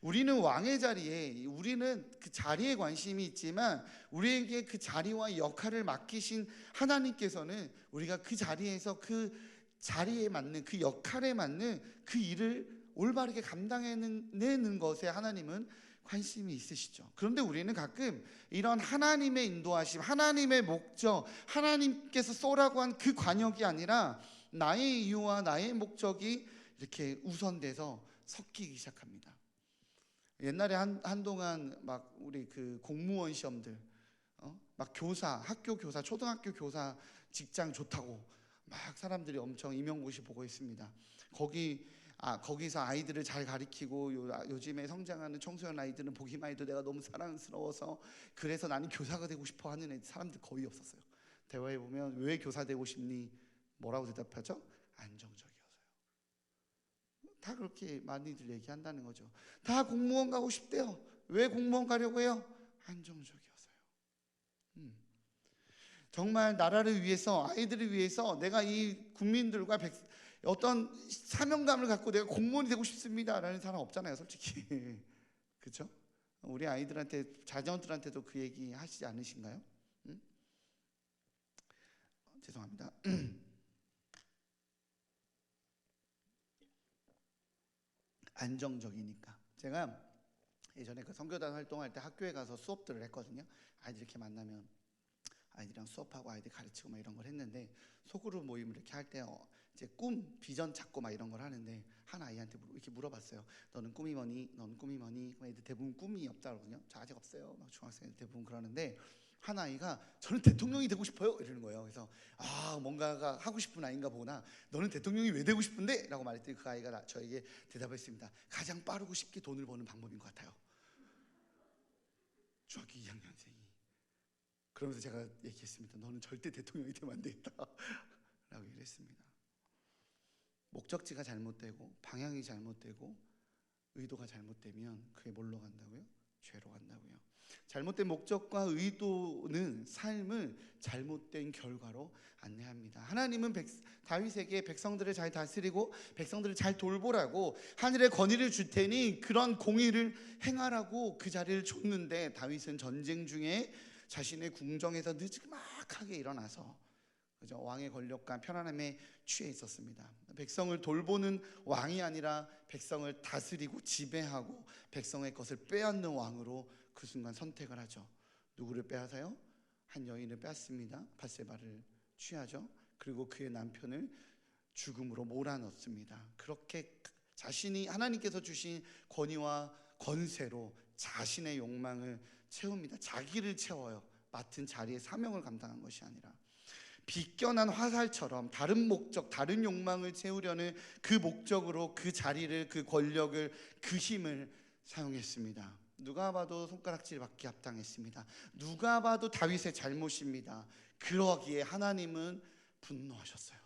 우리는 왕의 자리에, 우리는 그 자리에 관심이 있지만 우리에게 그 자리와 역할을 맡기신 하나님께서는 우리가 그 자리에서 그 자리에 맞는, 그 역할에 맞는 그 일을 올바르게 감당해내는 것에 하나님은 관심이 있으시죠. 그런데 우리는 가끔 이런 하나님의 인도하심, 하나님의 목적, 하나님께서 쏘라고 한 그 관역이 아니라 나의 이유와 나의 목적이 이렇게 우선돼서 섞이기 시작합니다. 옛날에 한동안 막 우리 그 공무원 시험들, 막 교사, 학교 교사, 초등학교 교사 직장 좋다고 막 사람들이 엄청 임용고시 보고 있습니다. 거기서 아이들을 잘 가르치고 요즘에 성장하는 청소년 아이들은 보기만 해도 내가 너무 사랑스러워서 그래서 나는 교사가 되고 싶어 하는 사람들 거의 없었어요. 대화해 보면 왜 교사 되고 싶니? 뭐라고 대답하죠? 안정적이어서요. 다 그렇게 많이들 얘기한다는 거죠. 다 공무원 가고 싶대요. 왜 공무원 가려고 해요? 안정적이어서요. 정말 나라를 위해서, 아이들을 위해서 내가 이 국민들과 어떤 사명감을 갖고 내가 공무원이 되고 싶습니다 라는 사람 없잖아요, 솔직히. 그렇죠? 우리 아이들한테, 자녀들한테도 그 얘기 하시지 않으신가요? 죄송합니다. 안정적이니까. 제가 예전에 그 선교단 활동할 때 학교에 가서 수업들을 했거든요. 아이들 이렇게 만나면 아이들이랑 수업하고 아이들 가르치고 막 이런 걸 했는데, 소그룹 모임을 이렇게 할 때 이제 비전 찾고 막 이런 걸 하는데 한 아이한테 이렇게 물어봤어요. 너는 꿈이 뭐니? 너는 꿈이 뭐니? 애들 대부분 꿈이 없다 그러거든요. 저 아직 없어요. 막 중학생 대부분 그러는데 한 아이가 저는 대통령이 되고 싶어요 이러는 거예요. 그래서 뭔가가 하고 싶은 아이인가 보구나. 너는 대통령이 왜 되고 싶은데? 라고 말했더니 그 아이가 저에게 대답했습니다. 가장 빠르고 쉽게 돈을 버는 방법인 것 같아요. 중학교 2학년생이. 그러면서 제가 얘기했습니다. 너는 절대 대통령이 되면 안 되겠다 라고 얘기를 했습니다. 목적지가 잘못되고 방향이 잘못되고 의도가 잘못되면 그게 뭘로 간다고요? 죄로 간다고요. 잘못된 목적과 의도는 삶을 잘못된 결과로 안내합니다. 하나님은 다윗에게 백성들을 잘 다스리고 백성들을 잘 돌보라고 하늘의 권위를 줄 테니 그런 공의를 행하라고 그 자리를 줬는데, 다윗은 전쟁 중에 자신의 궁정에서 느지막하게 일어나서 그죠? 왕의 권력과 편안함에 취해 있었습니다. 백성을 돌보는 왕이 아니라 백성을 다스리고 지배하고 백성의 것을 빼앗는 왕으로 그 순간 선택을 하죠. 누구를 빼앗아요? 한 여인을 빼앗습니다. 밧세바를 취하죠. 그리고 그의 남편을 죽음으로 몰아넣습니다. 그렇게 자신이 하나님께서 주신 권위와 권세로 자신의 욕망을 채웁니다. 자기를 채워요. 맡은 자리의 사명을 감당한 것이 아니라 비껴난 화살처럼 다른 목적, 다른 욕망을 채우려는 그 목적으로 그 자리를, 그 권력을, 그 힘을 사용했습니다. 누가 봐도 손가락질 받기 합당했습니다. 누가 봐도 다윗의 잘못입니다. 그러기에 하나님은 분노하셨어요.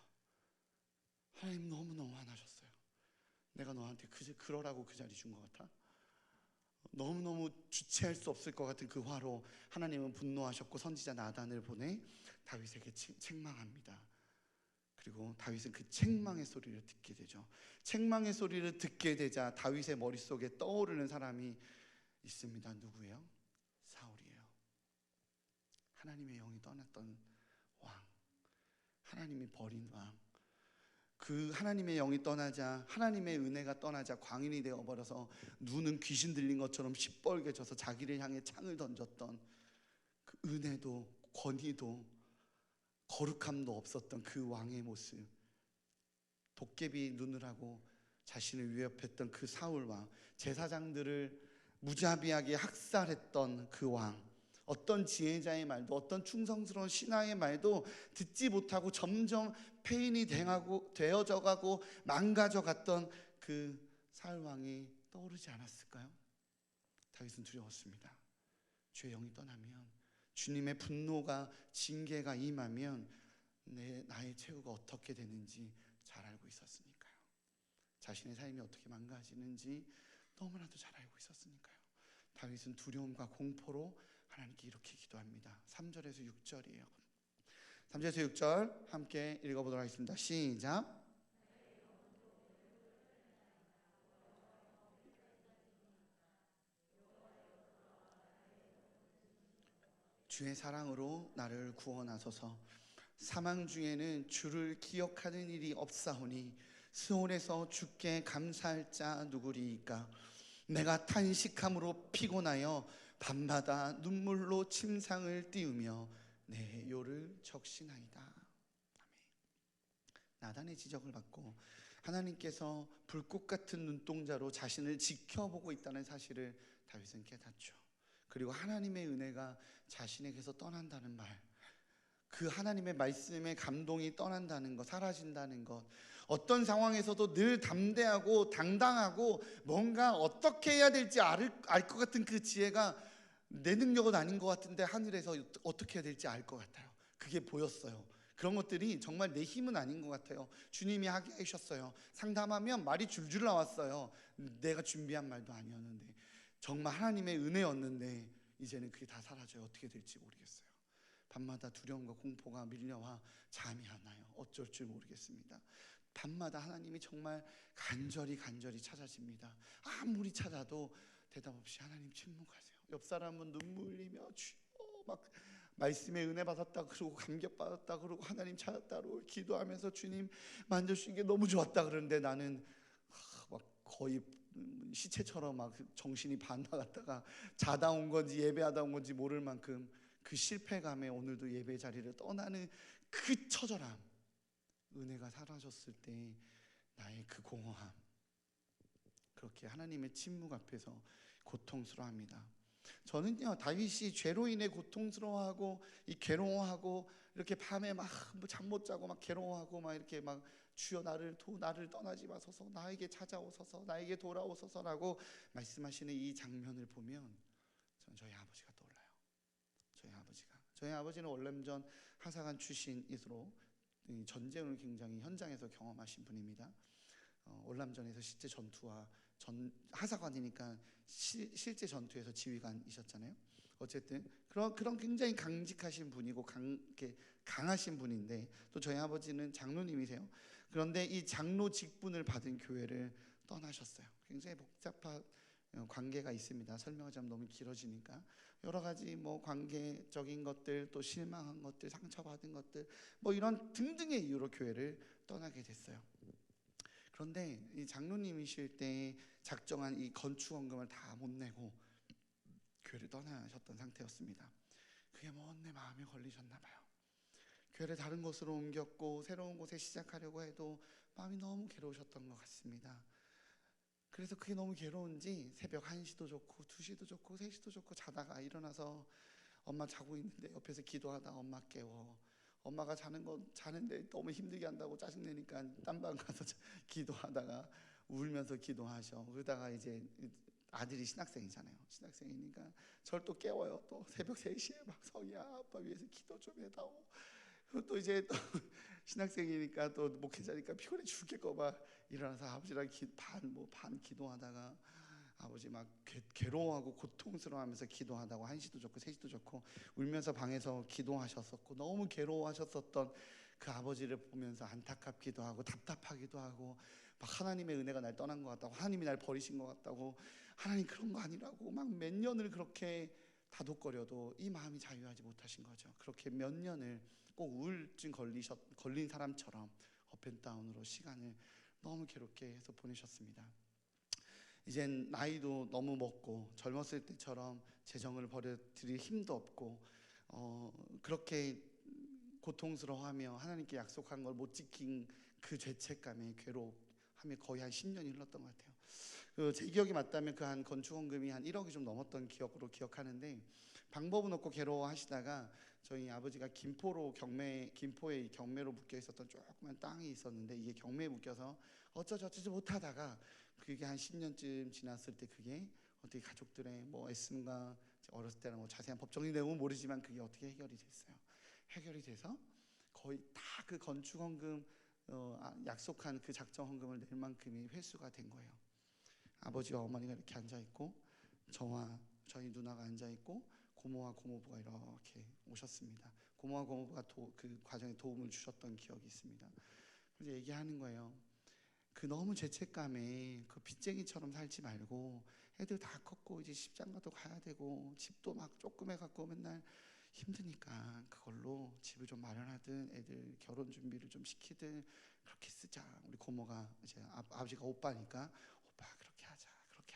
하나님 너무너무 화나셨어요. 내가 너한테 그러라고 그 자리 준 것 같아? 너무너무 주체할 수 없을 것 같은 그 화로 하나님은 분노하셨고 선지자 나단을 보내 다윗에게 책망합니다. 그리고 다윗은 그 책망의 소리를 듣게 되죠. 책망의 소리를 듣게 되자 다윗의 머릿속에 떠오르는 사람이 있습니다. 누구예요? 사울이에요. 하나님의 영이 떠났던 왕, 하나님이 버린 왕. 그 하나님의 영이 떠나자, 하나님의 은혜가 떠나자 광인이 되어버려서 눈은 귀신 들린 것처럼 시뻘개져서 자기를 향해 창을 던졌던 그 은혜도 권위도 거룩함도 없었던 그 왕의 모습, 도깨비 눈을 하고 자신을 위협했던 그 사울 왕, 제사장들을 무자비하게 학살했던 그 왕, 어떤 지혜자의 말도 어떤 충성스러운 신하의 말도 듣지 못하고 점점 폐인이 되어져 가고 망가져 갔던 그 사울 왕이 떠오르지 않았을까요? 다윗은 두려웠습니다. 주의 영이 떠나면, 주님의 분노가 징계가 임하면 나의 최후가 어떻게 되는지 잘 알고 있었으니까요. 자신의 삶이 어떻게 망가지는지 너무나도 잘 알고 있었으니까요. 다윗은 두려움과 공포로 하나님께 이렇게 기도합니다. 3절에서 6절이에요. 3절에서 6절 함께 읽어보도록 하겠습니다. 시작. 주의 사랑으로 나를 구원하소서. 사망 중에는 주를 기억하는 일이 없사오니 스올에서 주께 감사할 자 누구리이까. 내가 탄식함으로 피곤하여 밤마다 눈물로 침상을 띄우며 내 요를 적시나이다. 아멘. 나단의 지적을 받고 하나님께서 불꽃 같은 눈동자로 자신을 지켜보고 있다는 사실을 다윗은 깨닫죠. 그리고 하나님의 은혜가 자신에게서 떠난다는 말, 그 하나님의 말씀의 감동이 떠난다는 것, 사라진다는 것, 어떤 상황에서도 늘 담대하고 당당하고 뭔가 어떻게 해야 될지 알 것 같은 그 지혜가 내 능력은 아닌 것 같은데 하늘에서 어떻게 해야 될지 알 것 같아요. 그게 보였어요. 그런 것들이 정말 내 힘은 아닌 것 같아요. 주님이 하게 하셨어요. 상담하면 말이 줄줄 나왔어요. 내가 준비한 말도 아니었는데, 정말 하나님의 은혜였는데 이제는 그게 다 사라져요. 어떻게 될지 모르겠어요. 밤마다 두려움과 공포가 밀려와 잠이 안 와요. 어쩔 줄 모르겠습니다. 밤마다 하나님이 정말 간절히 찾아집니다. 아무리 찾아도 대답 없이 하나님 침묵하세요. 옆 사람은 눈물 흘리며 주여 막 말씀에 은혜 받았다 그러고 감격 받았다 그러고 하나님 찾았다 그러고 기도하면서 주님 만져주신 게 너무 좋았다 그러는데 나는 막 거의 시체처럼 막 정신이 반 나갔다가 자다 온 건지 예배하다 온 건지 모를 만큼 그 실패감에 오늘도 예배 자리를 떠나는 그 처절함, 은혜가 사라졌을 때 나의 그 공허함, 그렇게 하나님의 침묵 앞에서 고통스러워합니다. 저는요, 다윗이 죄로 인해 고통스러워하고 이 괴로워하고 이렇게 밤에 막 잠 못 자고 막 괴로워하고 막 이렇게 막 주여 나를 떠나지 마소서, 나에게 찾아오소서, 나에게 돌아오소서라고 말씀하시는 이 장면을 보면 전 저희 아버지가 떠올라요. 저희 아버지는 월남전 하사관 출신이므로 전쟁을 굉장히 현장에서 경험하신 분입니다. 월남전에서 실제 전투와 하사관이니까 실제 전투에서 지휘관이셨잖아요. 어쨌든 그런 굉장히 강직하신 분이고 강하신 분인데, 또 저희 아버지는 장로님이세요. 그런데 이 장로 직분을 받은 교회를 떠나셨어요. 굉장히 복잡한 관계가 있습니다. 설명하자면 너무 길어지니까 여러 가지 뭐 관계적인 것들, 또 실망한 것들, 상처받은 것들, 뭐 이런 등등의 이유로 교회를 떠나게 됐어요. 그런데 이 장로님이실 때 작정한 이 건축원금을 다 못 내고 교회를 떠나셨던 상태였습니다. 그게 뭔 내 마음에 걸리셨나 봐요. 교회를 다른 곳으로 옮겼고 새로운 곳에 시작하려고 해도 마음이 너무 괴로우셨던 것 같습니다. 그래서 그게 너무 괴로운지 새벽 1시도 좋고 2시도 좋고 3시도 좋고 자다가 일어나서 엄마 자고 있는데 옆에서 기도하다 엄마 깨워. 엄마가 자는데 너무 힘들게 한다고 짜증내니까 딴방 가서 기도하다가 울면서 기도하셔. 그러다가 이제 아들이 신학생이잖아요. 신학생이니까 저를 또 깨워요. 또 새벽 3시에 막 성희야 아빠 위해서 기도 좀 해다오. 또 이제 또 신학생이니까 또 목회자니까 피곤해 죽겠고 막 일어나서 아버지랑 반 기도하다가 아버지 막 괴로워하고 고통스러워하면서 기도하다가 1시도 좋고 3시도 좋고 울면서 방에서 기도하셨었고 너무 괴로워하셨었던 그 아버지를 보면서 안타깝기도 하고 답답하기도 하고 막 하나님의 은혜가 날 떠난 것 같다고, 하나님이 날 버리신 것 같다고, 하나님 그런 거 아니라고 막 몇 년을 그렇게 다독거려도 이 마음이 자유하지 못하신 거죠. 그렇게 몇 년을 꼭 우울증 걸린 사람처럼 업앤다운으로 시간을 너무 괴롭게 해서 보내셨습니다. 이젠 나이도 너무 먹고 젊었을 때처럼 재정을 벌여드릴 힘도 없고 그렇게 고통스러워하며 하나님께 약속한 걸 못 지킨 그 죄책감에 괴로워하는 하면 거의 한 10년이 흘렀던 것 같아요. 제 기억이 맞다면 그 한 건축원금이 한 1억이 좀 넘었던 기억으로 기억하는데, 방법은 없고 괴로워하시다가 저희 아버지가 김포에 경매로 묶여 있었던 조그만 땅이 있었는데, 이게 경매에 묶여서 어쩌지 못하다가 그게 한 10년쯤 지났을 때 그게 어떻게 가족들의 뭐 애씀과 어렸을 때는 뭐 자세한 법적인 내용은 모르지만 그게 어떻게 해결이 됐어요. 해결이 돼서 거의 다 그 건축원금 약속한 그 작정헌금을 낼 만큼의 회수가 된 거예요. 아버지와 어머니가 이렇게 앉아 있고 저와 저희 누나가 앉아 있고 고모와 고모부가 이렇게 오셨습니다. 고모와 고모부가 그 과정에 도움을 주셨던 기억이 있습니다. 그래서 얘기하는 거예요. 그 너무 죄책감에 그 빚쟁이처럼 살지 말고, 애들 다 컸고 이제 십장가도 가야 되고 집도 막 조금 해갖고 맨날 힘드니까 그걸로 집을 좀 마련하든 애들 결혼 준비를 좀 시키든 그렇게 쓰자. 우리 고모가 이제 아버지가 오빠니까 오빠 그렇게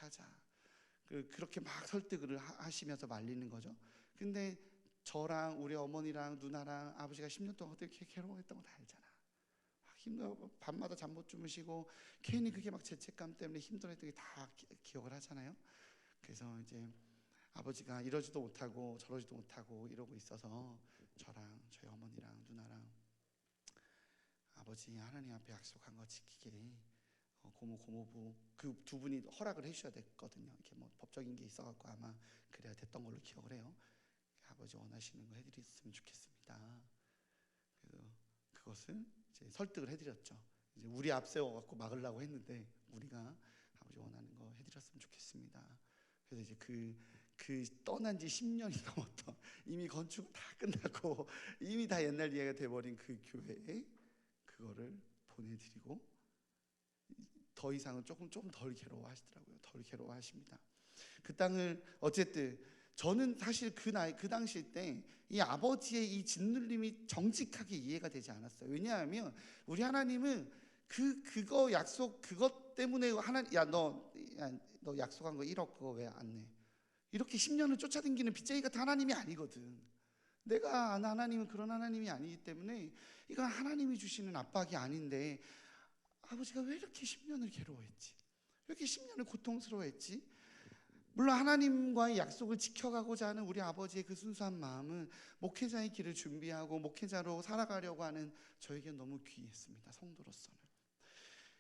하자. 그렇게 막 설득을 하시면서 말리는 거죠. 근데 저랑 우리 어머니랑 누나랑 아버지가 10년 동안 어떻게 괴로워했던 거 다 알잖아. 힘들어, 밤마다 잠 못 주무시고 괜히 그게 막 죄책감 때문에 힘들어했던 게 다 기억을 하잖아요. 그래서 이제 아버지가 이러지도 못하고 저러지도 못하고 이러고 있어서 저랑 저희 어머니랑 누나랑 아버지 하나님 앞에 약속한 거 지키게, 고모 고모부 그 두 분이 허락을 해주셔야 됐거든요. 이렇게 뭐 법적인 게 있어갖고 아마 그래야 됐던 걸로 기억을 해요. 아버지 원하시는 거 해드렸으면 좋겠습니다. 그래서 그것을 이제 설득을 해드렸죠. 이제 우리 앞세워갖고 막으려고 했는데 우리가 아버지 원하는 거 해드렸으면 좋겠습니다. 그래서 이제 그 떠난 지 10년이 넘었던, 이미 건축은 다 끝나고 이미 다 옛날 이야기가 돼버린 그 교회에 그거를 보내드리고, 더 이상은 조금 덜 괴로워하시더라고요. 덜 괴로워하십니다. 그 땅을 어쨌든 저는 사실 그 당시 때 이 아버지의 이 짓눌림이 정직하게 이해가 되지 않았어요. 왜냐하면 우리 하나님은 그거 약속 그것 때문에 너 약속한 거 1억 그거 왜 안 내? 이렇게 10년을 쫓아다니는 빚쟁이 같은 하나님이 아니거든. 내가 아는 하나님은 그런 하나님이 아니기 때문에 이건 하나님이 주시는 압박이 아닌데, 아버지가 왜 이렇게 10년을 괴로워했지? 왜 이렇게 10년을 고통스러워했지? 물론 하나님과의 약속을 지켜가고자 하는 우리 아버지의 그 순수한 마음은 목회자의 길을 준비하고 목회자로 살아가려고 하는 저에게는 너무 귀했습니다. 성도로서는.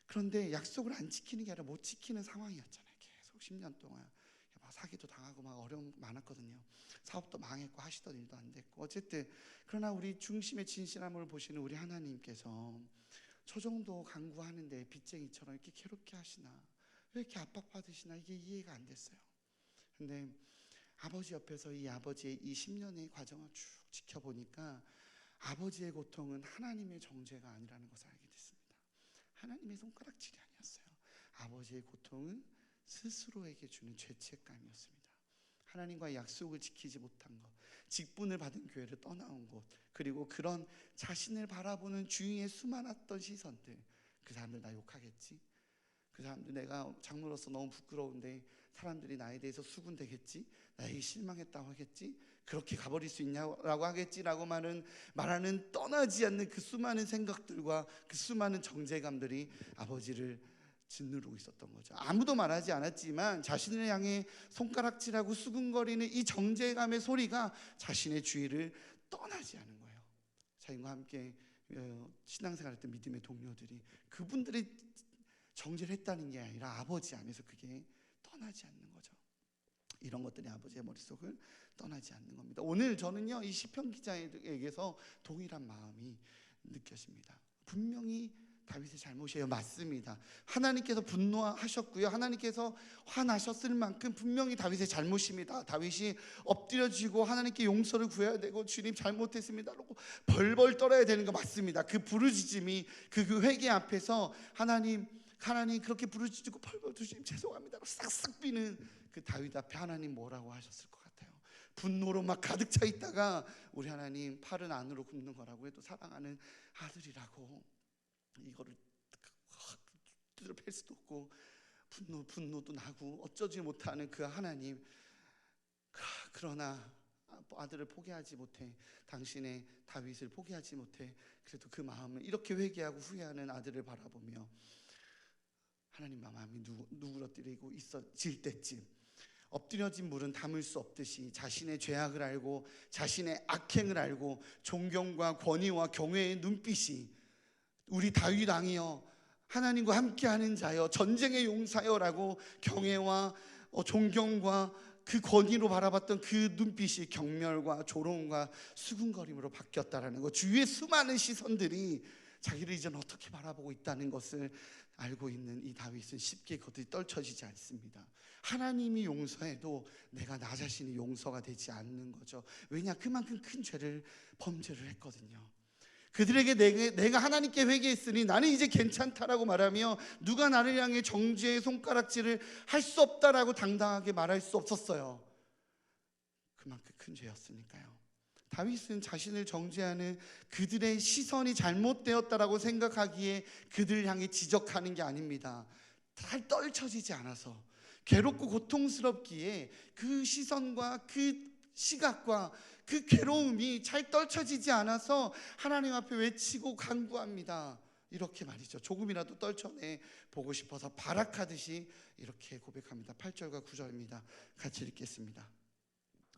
그런데 약속을 안 지키는 게 아니라 못 지키는 상황이었잖아요. 계속 10년 동안 막 사기도 당하고 막 어려움 많았거든요. 사업도 망했고 하시던 일도 안 됐고 어쨌든, 그러나 우리 중심의 진실함을 보시는 우리 하나님께서 저 정도 간구하는데 빚쟁이처럼 이렇게 괴롭게 하시나, 왜 이렇게 압박받으시나, 이게 이해가 안 됐어요. 근데 아버지 옆에서 이 아버지의 이 10년의 과정을 쭉 지켜보니까 아버지의 고통은 하나님의 정죄가 아니라는 것을 알게 됐습니다. 하나님의 손가락질이 아니었어요. 아버지의 고통은 스스로에게 주는 죄책감이었습니다. 하나님과의 약속을 지키지 못한 것, 직분을 받은 교회를 떠나온 것, 그리고 그런 자신을 바라보는 주위의 수많았던 시선들, 그 사람들 나 욕하겠지? 그 사람들 내가 장로로서 너무 부끄러운데 사람들이 나에 대해서 수군대겠지? 나에게 실망했다고 하겠지? 그렇게 가버릴 수 있냐고 하겠지라고 말하는 떠나지 않는 그 수많은 생각들과 그 수많은 정죄감들이 아버지를 짓누르고 있었던 거죠. 아무도 말하지 않았지만 자신을 향해 손가락질하고 수군거리는 이 정죄감의 소리가 자신의 주위를 떠나지 않은 거예요. 자신과 함께 신앙생활했던 믿음의 동료들이, 그분들이 정죄를 했다는 게 아니라 아버지 안에서 그게 떠나지 않는 거죠. 이런 것들이 아버지의 머릿속을 떠나지 않는 겁니다. 오늘 저는요, 이 시편 기자에게서 동일한 마음이 느껴집니다. 분명히 다윗의 잘못이에요. 맞습니다. 하나님께서 분노하셨고요, 하나님께서 화나셨을 만큼 분명히 다윗의 잘못입니다. 다윗이 엎드려지고 하나님께 용서를 구해야 되고 주님 잘못했습니다 라고 벌벌 떨어야 되는 거 맞습니다. 그 부르짖음이 그 회개 앞에서 하나님 그렇게 부르짖고 벌벌 주님 죄송합니다 싹싹 비는 그 다윗 앞에 하나님 뭐라고 하셨을 것 같아요? 분노로 막 가득 차 있다가 우리 하나님 팔은 안으로 굽는 거라고 해도 사랑하는 아들이라고, 이거를 뜯어 팰 수도 없고 분노도 나고 어쩌지 못하는 그 하나님, 그러나 아들을 포기하지 못해, 당신의 다윗을 포기하지 못해 그래도 그 마음을 이렇게 회개하고 후회하는 아들을 바라보며 하나님 마음이 누그러뜨리고 있어질 때쯤 엎드려진 물은 담을 수 없듯이 자신의 죄악을 알고 자신의 악행을 알고 존경과 권위와 경외의 눈빛이 우리 다윗 왕이여 하나님과 함께하는 자여 전쟁의 용사여라고 경외와 존경과 그 권위로 바라봤던 그 눈빛이 경멸과 조롱과 수군거림으로 바뀌었다라는 것, 주위의 수많은 시선들이 자기를 이제는 어떻게 바라보고 있다는 것을 알고 있는 이 다윗은 쉽게 그것들이 떨쳐지지 않습니다. 하나님이 용서해도 내가 나 자신이 용서가 되지 않는 거죠. 왜냐? 그만큼 큰 죄를 범죄를 했거든요. 그들에게 내가 하나님께 회개했으니 나는 이제 괜찮다라고 말하며 누가 나를 향해 정죄의 손가락질을 할 수 없다라고 당당하게 말할 수 없었어요. 그만큼 큰 죄였으니까요. 다윗은 자신을 정죄하는 그들의 시선이 잘못되었다라고 생각하기에 그들을 향해 지적하는 게 아닙니다. 잘 떨쳐지지 않아서 괴롭고 고통스럽기에 그 시선과 그 시각과 그 괴로움이 잘 떨쳐지지 않아서 하나님 앞에 외치고 간구합니다. 이렇게 말이죠. 조금이라도 떨쳐내 보고 싶어서 발악하듯이 이렇게 고백합니다. 8절과 9절입니다. 같이 읽겠습니다.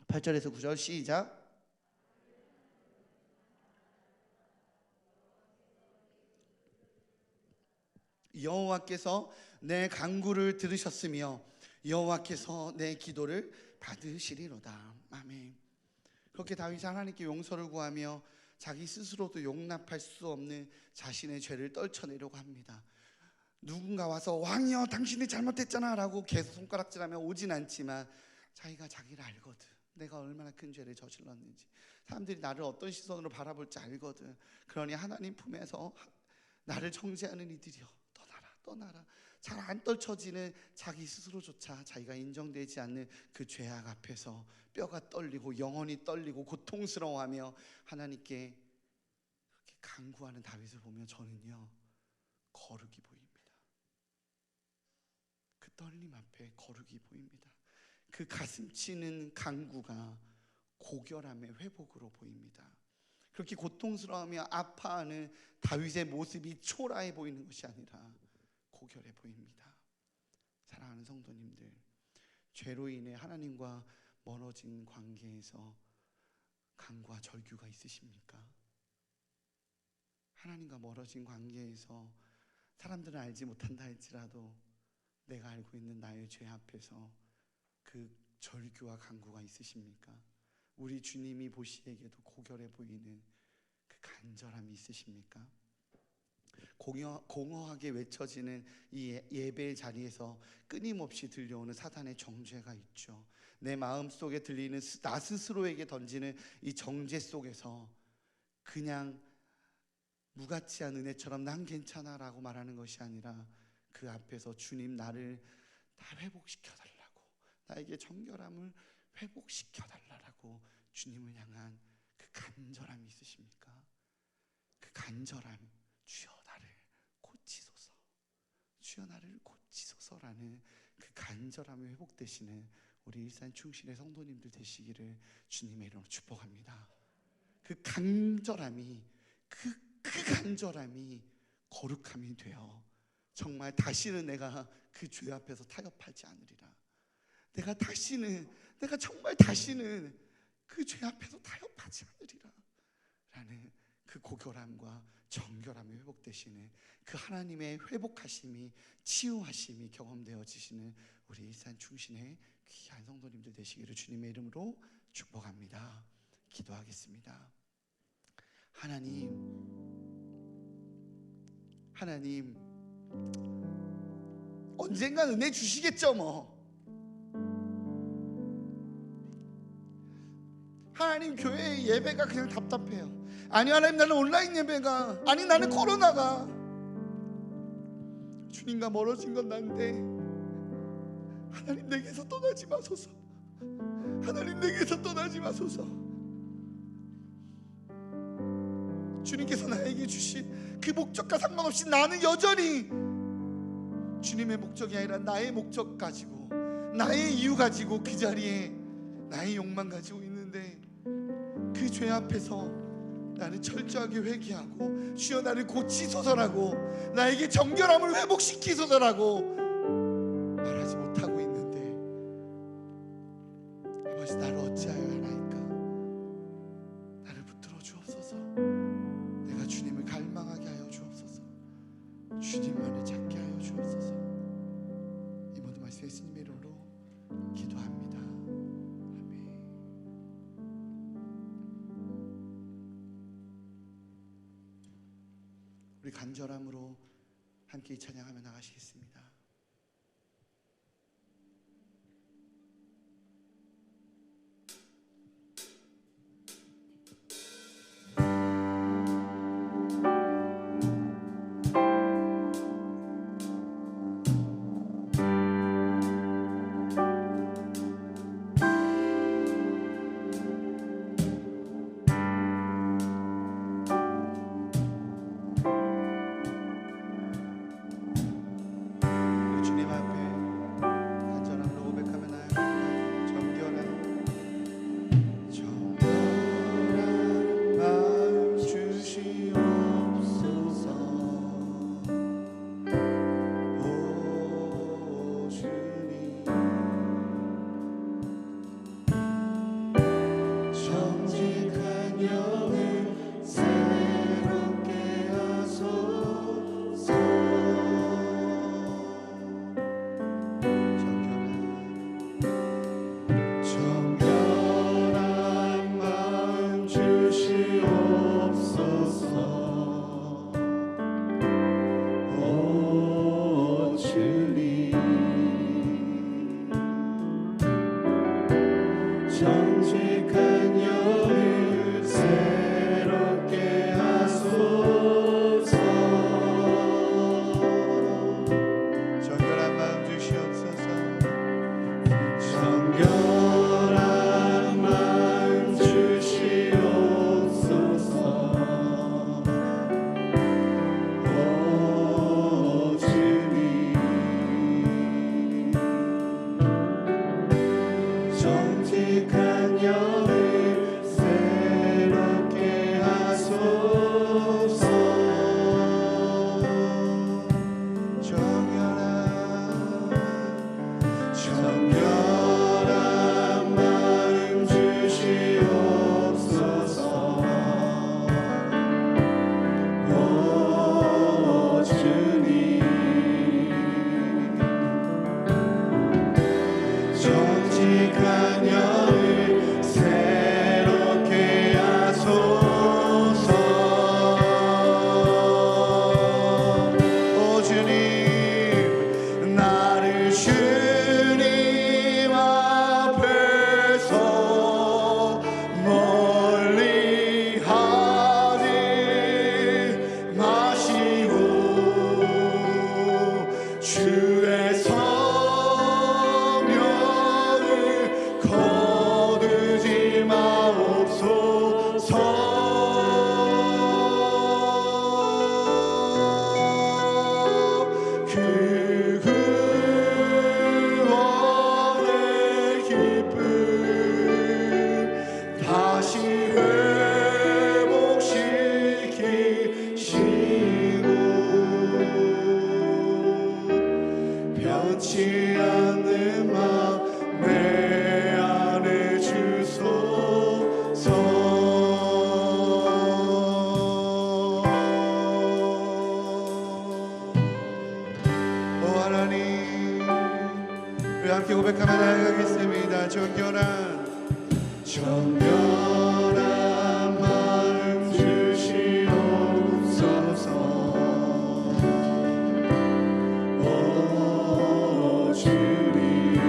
8절에서 9절 시작. 여호와께서 내 간구를 들으셨으며 여호와께서 내 기도를 받으시리로다. 아멘. 그렇게 다윗이 하나님께 용서를 구하며 자기 스스로도 용납할 수 없는 자신의 죄를 떨쳐내려고 합니다. 누군가 와서 왕이여 당신이 잘못했잖아 라고 계속 손가락질하며 오진 않지만 자기가 자기를 알거든. 내가 얼마나 큰 죄를 저질렀는지, 사람들이 나를 어떤 시선으로 바라볼지 알거든. 그러니 하나님 품에서 나를 정죄하는 이들이여 떠나라. 잘 안 떨쳐지는 자기 스스로조차 자기가 인정되지 않는 그 죄악 앞에서 뼈가 떨리고 영혼이 떨리고 고통스러워하며 하나님께 그렇게 간구하는 다윗을 보면 저는요 거룩이 보입니다. 그 떨림 앞에 거룩이 보입니다. 그 가슴 치는 간구가 고결함의 회복으로 보입니다. 그렇게 고통스러워하며 아파하는 다윗의 모습이 초라해 보이는 것이 아니라 고결해 보입니다. 사랑하는 성도님들, 죄로 인해 하나님과 멀어진 관계에서 간구와 절규가 있으십니까? 하나님과 멀어진 관계에서 사람들은 알지 못한다 할지라도 내가 알고 있는 나의 죄 앞에서 그 절규와 간구가 있으십니까? 우리 주님이 보시기에도 고결해 보이는 그 간절함이 있으십니까? 공허하게 외쳐지는 이 예배의 자리에서 끊임없이 들려오는 사단의 정죄가 있죠. 내 마음속에 들리는 나 스스로에게 던지는 이 정죄 속에서 그냥 무가치한 은혜처럼 난 괜찮아 라고 말하는 것이 아니라 그 앞에서 주님 나를 다 회복시켜 달라고, 나에게 정결함을 회복시켜 달라고 주님을 향한 그 간절함이 있으십니까? 그 간절함, 주여 나를 고치소서, 주여 나를 고치소서라는 그 간절함이 회복되시는 우리 일산 충실의 성도님들 되시기를 주님의 이름으로 축복합니다. 그 간절함이 거룩함이 되어 정말 다시는 내가 그 죄 앞에서 타협하지 않으리라. 내가 정말 다시는 그 죄 앞에서 타협하지 않으리라 라는 그 고결함과 정결함이 회복되시는 그 하나님의 회복하심이, 치유하심이 경험되어지시는 우리 일산 충신의 귀한 성도님들 되시기를 주님의 이름으로 축복합니다. 기도하겠습니다. 하나님 언젠간 은혜 주시겠죠 뭐. 하나님 교회 예배가 그냥 답답해요. 아니 하나님 나는 온라인 예배가, 아니 나는 코로나가, 주님과 멀어진 건 난데 하나님 내게서 떠나지 마소서. 하나님 내게서 떠나지 마소서. 주님께서 나에게 주신 그 목적과 상관없이 나는 여전히 주님의 목적이 아니라 나의 목적 가지고, 나의 이유 가지고 그 자리에 나의 욕망 가지고 있는데 그 죄 앞에서 나는 철저하게 회개하고 주여 나를 고치소서라고, 나에게 정결함을 회복시키소서라고 말하지 못하고 있는데 아버지, 나를 어찌하여 하나이까? 나를 붙들어 주옵소서. 내가 주님을 갈망하게 하여 주옵소서. 주님만을 찾게 하여 주옵소서. 이 모든 말씀 예수님의 이름으로 기도합니다. 아멘. 우리 간절함으로 함께 이 찬양하며 나가시겠습니다. 정직한 영을 새롭게 하소서. 정결한 마음 주시옵소서. 정결한 마음 주시옵소서. 오 주님, 정직한 영을 새롭게 하소서. 정결한 마음 주시옵소서. 오 주님, 정직한 영을 새롭게 하소서. 오 주님, 나를 주님 앞에서 멀리 하지 마시고 주의 성령을 거두지 마옵소서. 그 구원의 기쁨 다시 회복시키시고 변치 않는 마음 내 안에 주소서. 오 하나님, 우리 함께 고백하며 나아가겠습니다. 정결한 마음 주시옵소서. 오 주님,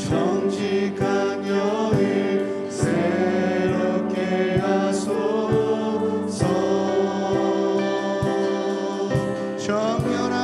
정직한 영을 새롭게 하소서. 정결한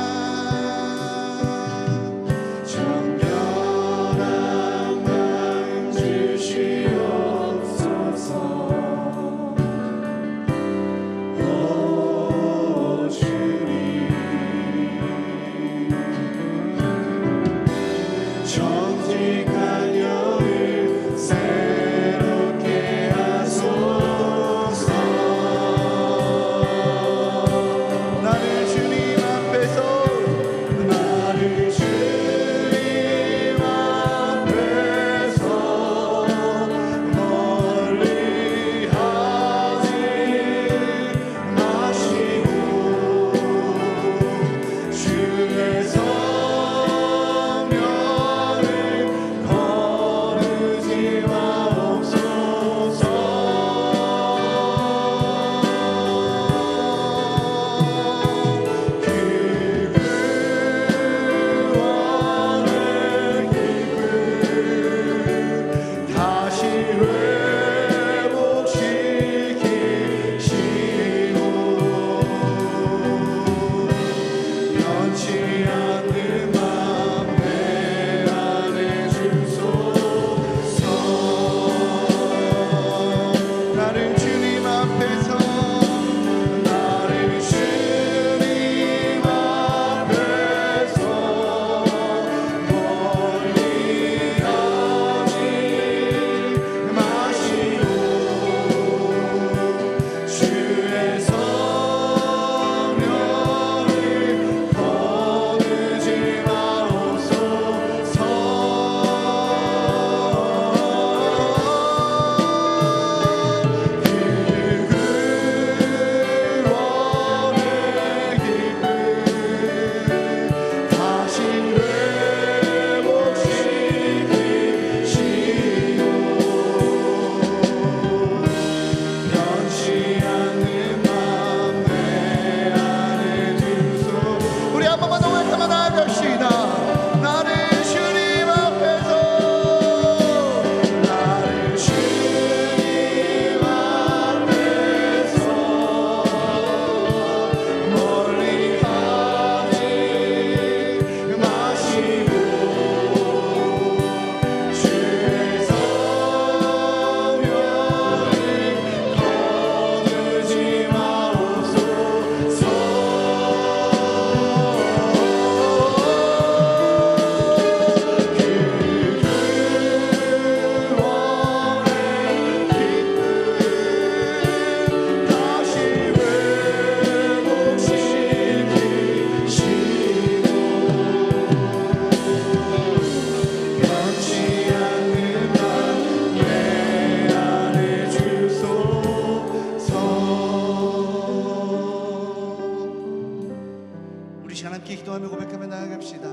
기도하며 고백하며 나아갑시다.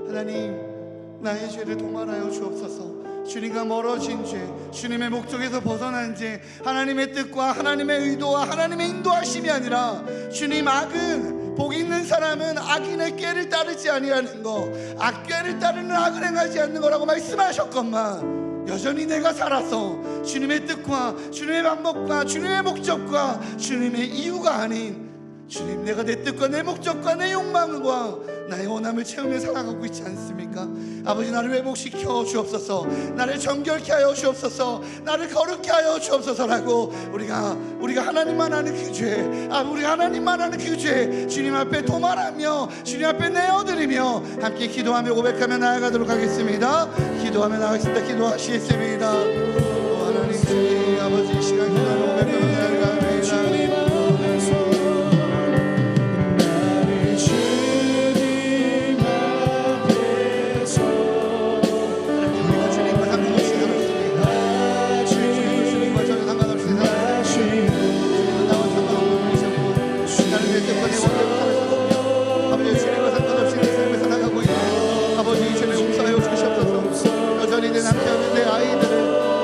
하나님, 나의 죄를 도말하여 주옵소서. 주님과 멀어진 죄, 주님의 목적에서 벗어난 죄, 하나님의 뜻과 하나님의 의도와 하나님의 인도하심이 아니라 주님, 악은 복 있는 사람은 악인의 꾀를 따르지 아니하는 거, 악꾀를 따르는 악을 행하지 않는 거라고 말씀하셨건만 여전히 내가 살아서 주님의 뜻과 주님의 방법과 주님의 목적과 주님의 이유가 아닌 주님, 내가 내 뜻과 내 목적과 내 욕망과 나의 원함을 채우며 살아가고 있지 않습니까? 아버지, 나를 회복시켜 주옵소서. 나를 정결케 하여 주옵소서. 나를 거룩케 하여 주옵소서라고 우리가 하나님만 아는 그 죄, 우리가 하나님만 아는 그 죄 주님 앞에 도말하며 주님 앞에 내어드리며 함께 기도하며 고백하며 나아가도록 하겠습니다. 기도하며 나가겠습니다. 기도하시겠습니다. 하나님, 주님 아버지, 이 시간 기도하며 고백하며 나아갑니다. 주님 앞에서 내 남편, 내 아이들을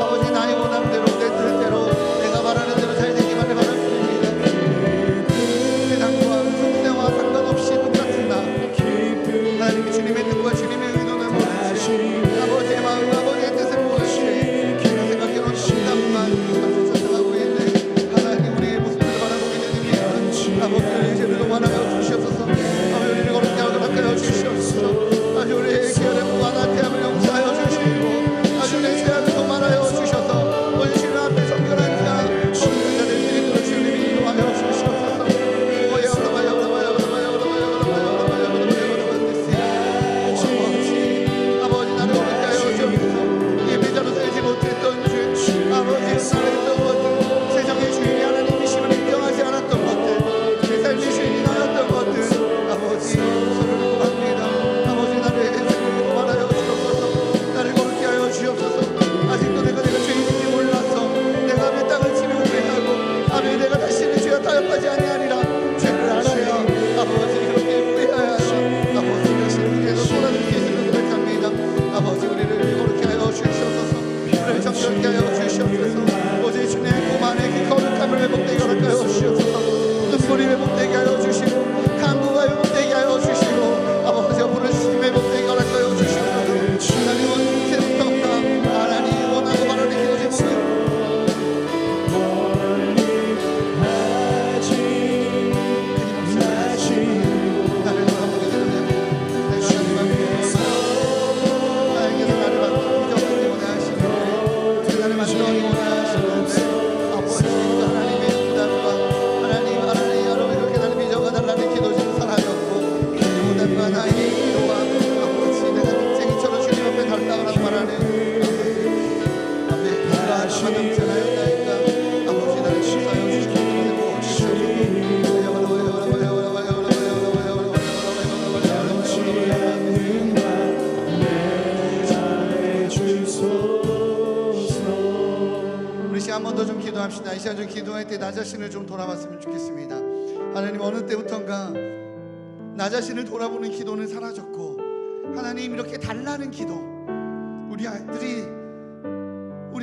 아버지 나의 원함대로 내 뜻대로 내가 말하는 대로 잘 되기만을 바랍니다. 세상과 속세와 상관없이 똑같은 나, 하나님 주님의 뜻과 주님의 의도는 모르지, 아버지의 마음, 아버지의 뜻을 모르지, 생각해놓은 정답만 찾아가고 있는 하나님, 우리의 모습을 바라보게 되는 아버지, 우리의 죄를 도말하여 주시옵소서. 아버지, 우리를 거룩게 하여 가까이 주시옵소서. 아버지, 우리의 기회를 무한한 태함을 용서하여 주시고 내 죄악을 도말하여 주셔서 오늘 주님 앞에 정결한 자 거룩한 자들 주님으로 주님이 인도하여 주시옵소서. 아버지, 나를 거룩하게 하여 주옵소서. 예배자로 살지 못했던 죄, 아버지, 살았던 것들, 세상의 주인이 하나님이심을 인정하지 않았던 것들, 내 삶의 주인이 나였던 것들, 아버지, 서로를 고맙습니다. 아버지, 나를 죄를 도말하여 주옵소서. 나를 거룩하게 하여 주옵소서. 아직도 내가 죄인인지 몰라서 내가 내 땅을 치며 후회하고 아버지, 내가 다시는 죄와 타협하지 아니하리라. 죄를 알아야 아버지 그렇게 후회해야 아버지 다시는 죄에서 돌아설 수 있음을 고백합니다. 아버지, 우리를 거룩게 하여 주시옵소서. 우리를 정결케 하여 주시옵소서. 오직 주님의 품 안에 그 거룩함을 회복되게 하여 주시옵소서. 눈물이 회복되게 하여 주시고 간구가 회복되게 하여 주시고 아버지가 부르시면 회복되게 하여 주시옵소서. 하나님은 세상부터 하나님 원하고 바라는 기도지 나를 돌아보게 되는 하나님 앞에서 나에게서 나를 만들기 원하시고 나를 만들기 원하시는데 아버지, 하나님의 부담과 하나님 이렇게 나를 빚어가달라는 기도 좀 사랑하였고 그 부담과 나의 기도와 아버지, 내가 빚쟁이처럼 주님 앞에 달라고 말하는 하나였나이까 아버지, 나를 용서하여 주시옵소서. 우리 시간 한 번 더 좀 기도합시다. 이 시간 좀 기도할 때 나 자신을 좀 돌아봤으면 좋겠습니다. 하나님, 어느 때부턴가 나 자신을 돌아보는 기도는 사라졌고 하나님, 이렇게 달라는 기도, 우리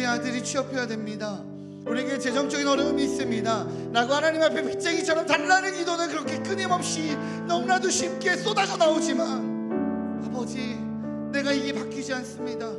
아들이 취업해야 됩니다, 우리에게 재정적인 어려움이 있습니다 라고 하나님 앞에 빚쟁이처럼 달라는 기도는 그렇게 끊임없이 너무나도 쉽게 쏟아져 나오지만 아버지, 내가 이게 바뀌지 않습니다.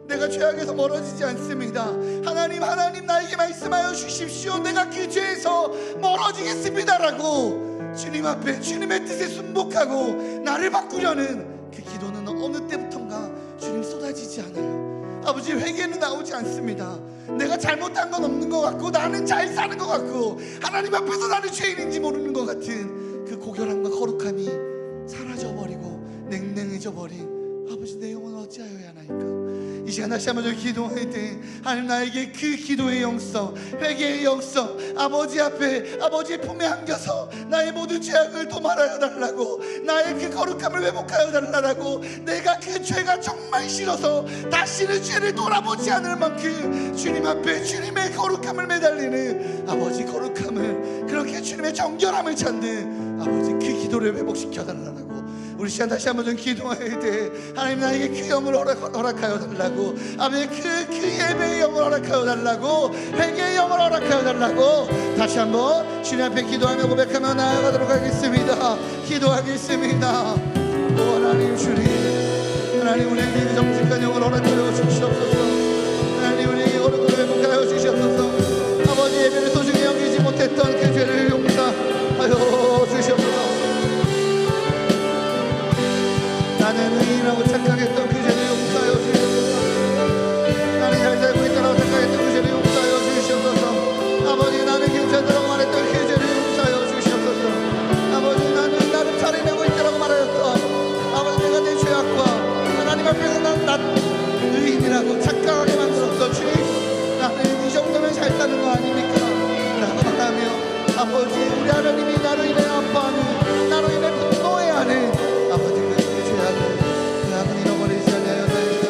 내가 죄악에서 멀어지지 않습니다. 하나님 나에게 말씀하여 주십시오. 내가 그 죄에서 멀어지겠습니다라고 주님 앞에 주님의 뜻에 순복하고 나를 바꾸려는 그 기도는 어느 때부턴가 주님 쏟아지지 않아요. 아버지, 회개는 나오지 않습니다. 내가 잘못한 건 없는 것 같고 나는 잘 사는 것 같고 하나님 앞에서 나는 죄인인지 모르는 것 같은 그 고결함과 거룩함이 사라져버리고 냉랭해져버린 아버지, 내 영혼 어찌하여야 하나이까. 이 시간 다시 한번 좀 기도할 때 하나님, 나에게 그 기도의 영성, 회개의 영성, 아버지 앞에 아버지의 품에 안겨서 나의 모든 죄악을 도말하여 달라고, 나의 그 거룩함을 회복하여 달라고, 내가 그 죄가 정말 싫어서 다시는 죄를 돌아보지 않을 만큼 주님 앞에 주님의 거룩함을 매달리는 아버지, 거룩함을, 그렇게 주님의 정결함을 찾는 아버지, 그 기도를 회복시켜 달라고 우리 시간 다시 한번 좀 기도할 때 하나님 나에게 그 영을 허락하여 달라고, 아버지 그 예배의 영을 허락하여 달라고, 회개의 영을 허락하여 달라고 다시 한번 주님 앞에 기도하며 고백하며 나아가도록 하겠습니다. 기도하겠습니다. 오 하나님 주님, 하나님 우리에게 정직한 영을 허락하여 주시옵소서. 하나님 우리에게 거룩을 회복하여 주시옵소서. 아버지 예배를 소중히 여기지 못했던 그 죄를 용서하여 주시옵소서. 나는 의인하고 착각했던 그 죄를 용서하여 주시옵소서. 나는 잘 살고 있다고 착각했던 그 죄를 용서하여 주시옵소서. 아버지 나는 괜찮다고 말했던 그 죄를 용서하여 주시옵소서. 아버지 나는 나를 차려내고 있다고 말하였던 아버지 내가 내 죄악과 하나님 앞에서 난 의인이라고 착각하게 만들었던 주님, 나는 이 정도면 잘 사는 거 아닙니까? 라고 말하며 아버지 우리 하나님이 나로 인해 아파하는, 나로 인해 분노해야 하는 아버지 그 죄악을 잃어버리지 않아야 하나이다.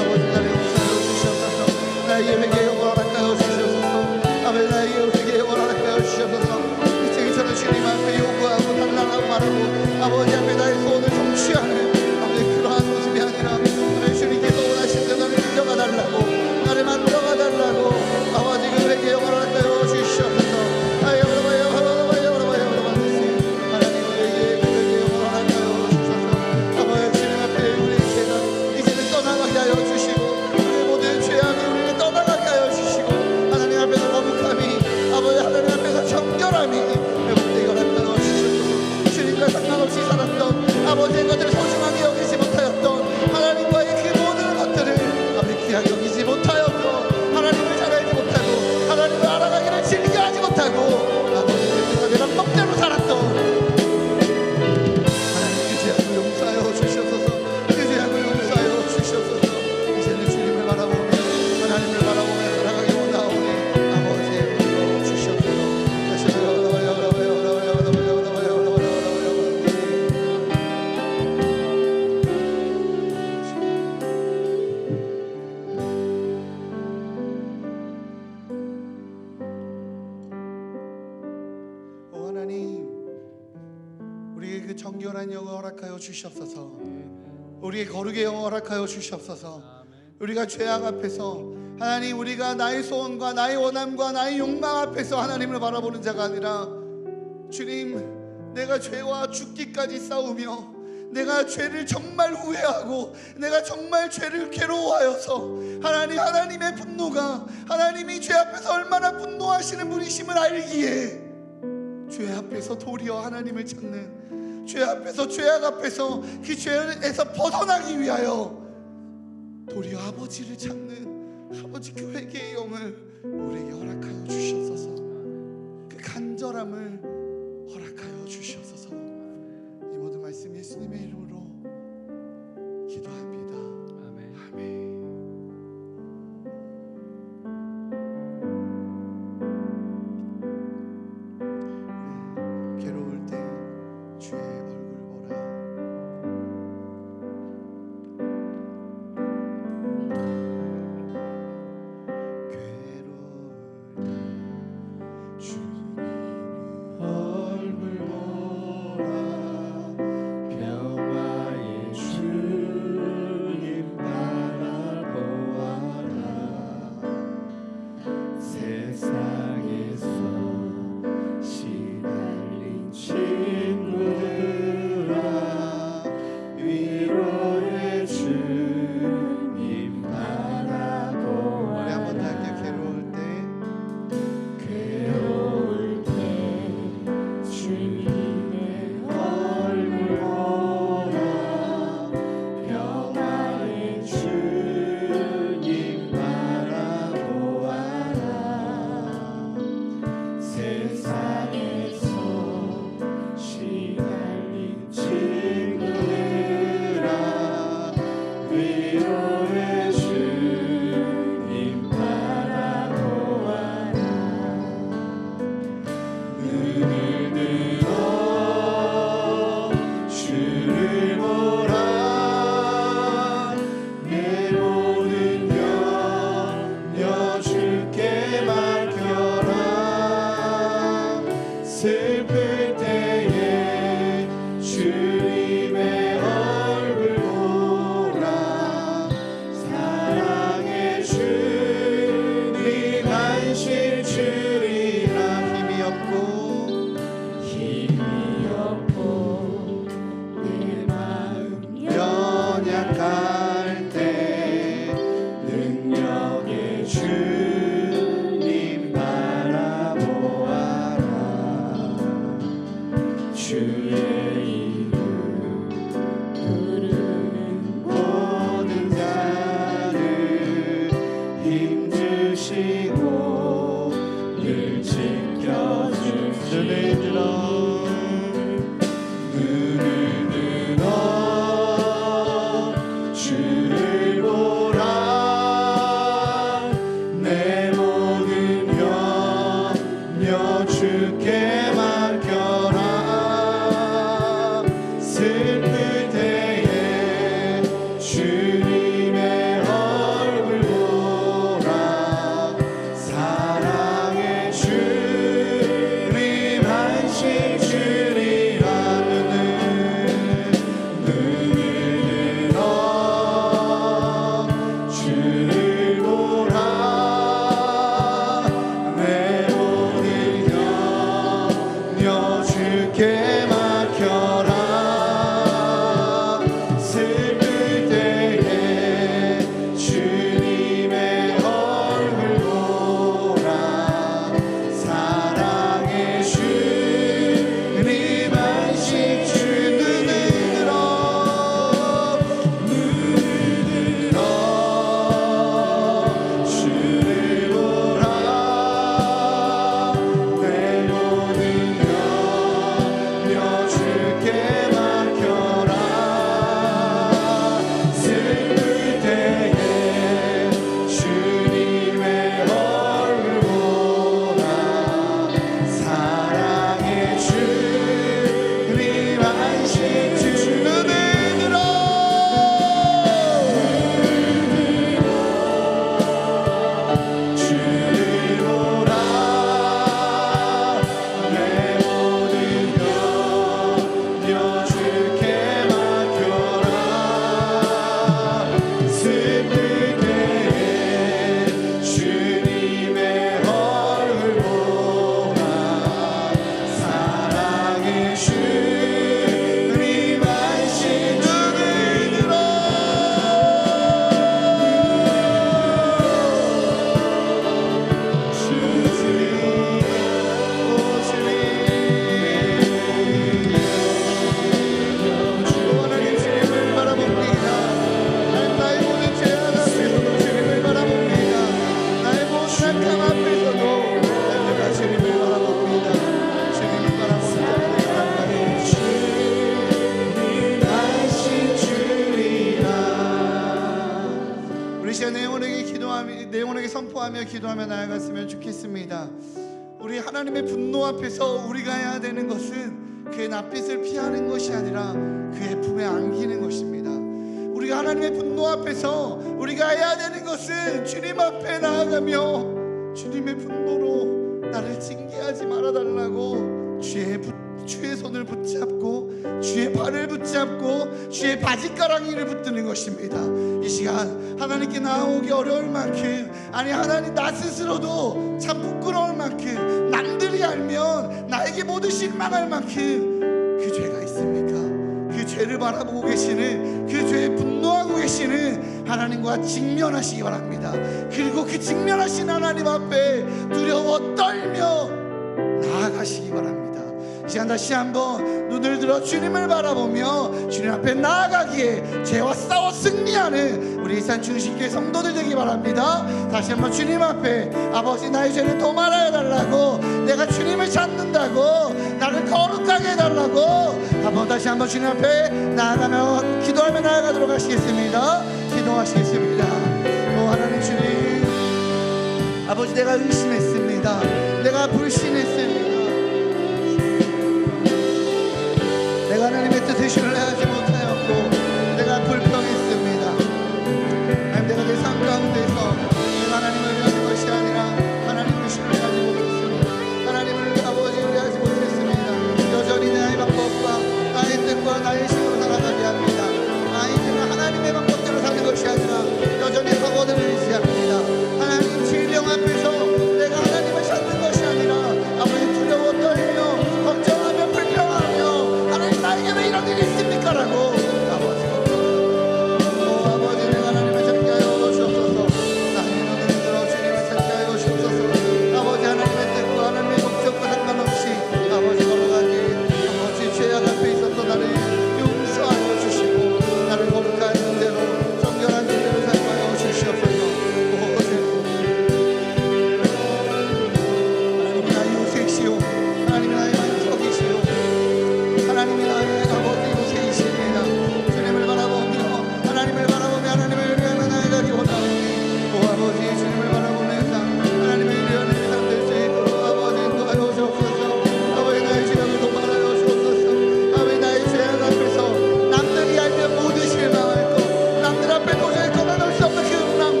아버지 나를 용서하여 주시옵소서. 나에게 회개의 영을 허락하여 주시옵소서. 아버지 나에게 회개의 영을 허락하여 주시옵소서. 이처럼 주님 앞에 요구하고 달라고 말하고 아버지 앞에 나의 소원을 성취하는 아버지 그러한 모습이 아니라 아버지 주님께 소원하실 때 나를 인정하 달라고, 나를 만들어가 달라고 아버지 그 회개의 영을 허락하여 주시옵소서. 하나님 우리에게 그 회개의 영을 허락하여 주셔서 아버지 주님 앞에 우리의 죄가 이제는 떠나가게 하여 주시고, 우리의 모든 죄악이 우리를 떠나가게 하여 주시고, 하나님 앞에서 거룩함이 아버지 하나님 앞에서 정결함이 회복되게 허락하여 주시옵소서. 주님과 상관없이 살았던 아버지의 것들을 소중하게 여기지 못하였던 하나님과의 그 모든 것들을 아버지 귀하게 여기지 못하였고, 하나님을 잘 알지 못하고 하나님을 알아가기를 즐겨하지 못하고 아버지의 내가 법대로 살았던 하나님 그 죄악을 용서하여 주시옵소서. 그 죄악을 용서하여 주시옵소서. 이제는 주님을 바라보며 하나님을 바라보며 살아가기 원하오니 아버지의 은혜로 주시옵소서. 다시 오 하나님 우리에게 그 정결한 영을 허락하여 주시옵소서. 우리의 거룩의 영을 허락하여 주시옵소서. 우리가 죄악 앞에서 하나님 우리가 나의 소원과 나의 원함과 나의 욕망 앞에서 하나님을 바라보는 자가 아니라 주님, 내가 죄와 죽기까지 싸우며 내가 죄를 정말 후회하고 내가 정말 죄를 괴로워하여서 하나님의 분노가, 하나님이 죄 앞에서 얼마나 분노하시는 분이심을 알기에 죄 앞에서 도리어 하나님을 찾는, 죄 앞에서 죄악 앞에서 그 죄에서 벗어나기 위하여 도리어 아버지를 찾는 아버지 그 회개의 영을 우리에게 허락하여 주시옵소서. 그 간절함을 허락하여 주시옵소서. 이 모든 말씀 예수님의 이름으로 기도합니다. 아멘. 괴로울 때 주의 얼굴 보라. 슬플 때에 주님의 주의 이름 부르는 모든 자를 힘주시고 늘 지켜주시는 눈을 들어 주를 보라 내 모든 염려 주께 맡겨라 슬플 때에 주님의 얼굴 보라 사랑의 주님 안식 주리라 눈을 들어 주를 보라 내 모든 염려 주께 맡겨라 슬플 때에 주님의 얼굴 보라 사랑의 주님 안식 주 눈을 들어 주를 보라 내 모든 염려 주께 맡겨라 슬플 때에 주님의 얼굴 보라 사랑의 주님 안식 주 눈을 들어 주를 보라 내 모든 염려 주께 맡겨라 슬플 때에 주님의 얼굴 보라 사랑의 주님 안식 눈을 들어 하나님 주님을 바라봅니다. 나의 모든 죄악 앞에서도 주님을 바라봅니다. 나의 모든 악함 앞에서도 내가 주님을 바라봅니다. 주님을 바라봅니다. 주님 안식 주리라. 우리 시간 내용에게 선포하며 기도하며 나아갔으면 좋겠습니다. 우리 하나님의 분노 앞에서 우리가 해야 되는 것은 그의 낯빛을 피하는 것이 아니라 그의 품에 안기는 것입니다. 우리가 하나님의 분노 앞에서 우리가 해야 되는 것은 주님 앞에 나아가며 주님의 분노로 나를 징계하지 말아달라고 주의 손을 붙잡고 주의 발을 붙잡고 주의 바짓가랑이를 붙드는 것입니다. 이 시간 하나님께 나오기 어려울 만큼, 아니 하나님 나 스스로도 참 부끄러울 만큼, 남들이 알면 나에게 모두 실망할 만큼 그 죄가 있습니까? 그 죄를 바라보고 계시는, 그 죄에 분노하고 계시는 하나님과 직면하시기 바랍니다. 그리고 그 직면하신 하나님 앞에 두려워 떨며 나아가시기 바랍니다. 이 시간 다시 한번 눈을 들어 주님을 바라보며 주님 앞에 나아가기에 죄와 싸워 승리하는 우리 일산 중심교회 성도들 되기 바랍니다. 다시 한번 주님 앞에 아버지 나의 죄를 도말하여 달라고, 내가 주님을 찾는다고, 나를 거룩하게 해달라고 한번 다시 한번 주님 앞에 나아가며 기도하며 나아가도록 하시겠습니다. 기도하시겠습니다. 오 하나님 주님, 아버지 내가 의심했습니다. 내가 불신했습니다. 내가 하나님의 뜻을 신뢰하지 못하였고 내가 불평했습니다. 하나님 내가 내 삶 가운데서 내가 하나님을 의하는 것이 아니라 하나님을 신뢰하지 못했습니다. 하나님을 아버지 의하지 못했습니다. 여전히 나의 방법과 나의 뜻과 나의 식으로 살아가게 합니다. 아이들은 하나님의 방법대로 사는 것이 아니라 여전히 학원을 의지합니다. 하나님 질병 앞에서 내가 하나님을 찾는 것이 아니라 아버지 두려워 떨며 걱정하며 불평하며, 하나님 나에게 왜 이런 일이 있습니까?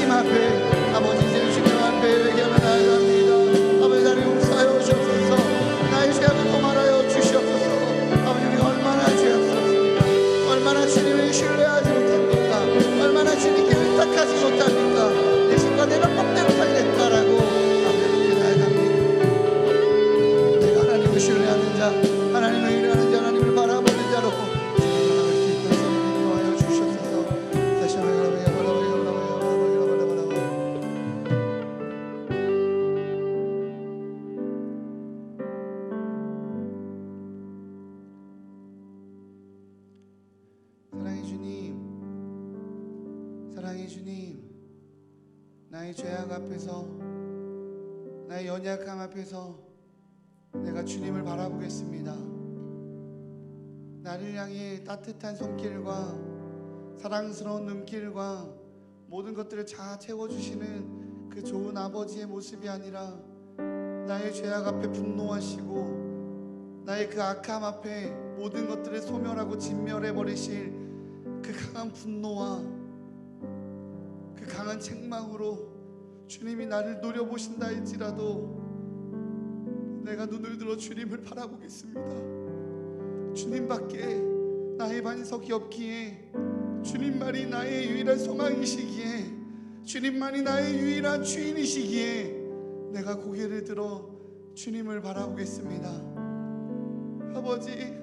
주님 앞에 아버지 이제 주님 앞에 회개하며 나아갑니다. 아버지 나를 용서하여 주옵소서. 나의 죄악을 도말하여 주시옵소서. 아버지 우리가 얼마나 죄악스럽습니까? 얼마나 주님을 신뢰하지 못합니까? 얼마나 주님께 의탁하지 못합니까? 내 신과 내 방법대로 살겠다라고 아버지 나아갑니다. 내가 하나님을 신뢰하는 자, 하나님을 의뢰하는 자, 하나님을 바라보는 자로 살아갈 수 있도록 성령 인도하여 주시옵소서. 다시 한번 사랑의 주님, 사랑의 주님, 나의 죄악 앞에서, 나의 연약함 앞에서 내가 주님을 바라보겠습니다. 나를 향해 따뜻한 손길과 사랑스러운 눈길과 모든 것들을 다 채워주시는 그 좋은 아버지의 모습이 아니라 나의 죄악 앞에 분노하시고 나의 그 악함 앞에 모든 것들을 소멸하고 진멸해 버리실 그 강한 분노와 그 강한 책망으로 주님이 나를 노려보신다 할지라도 내가 눈을 들어 주님을 바라보겠습니다. 주님밖에 나의 반석이 없기에, 주님만이 나의 유일한 소망이시기에, 주님만이 나의 유일한 주인이시기에 내가 고개를 들어 주님을 바라보겠습니다. 아버지,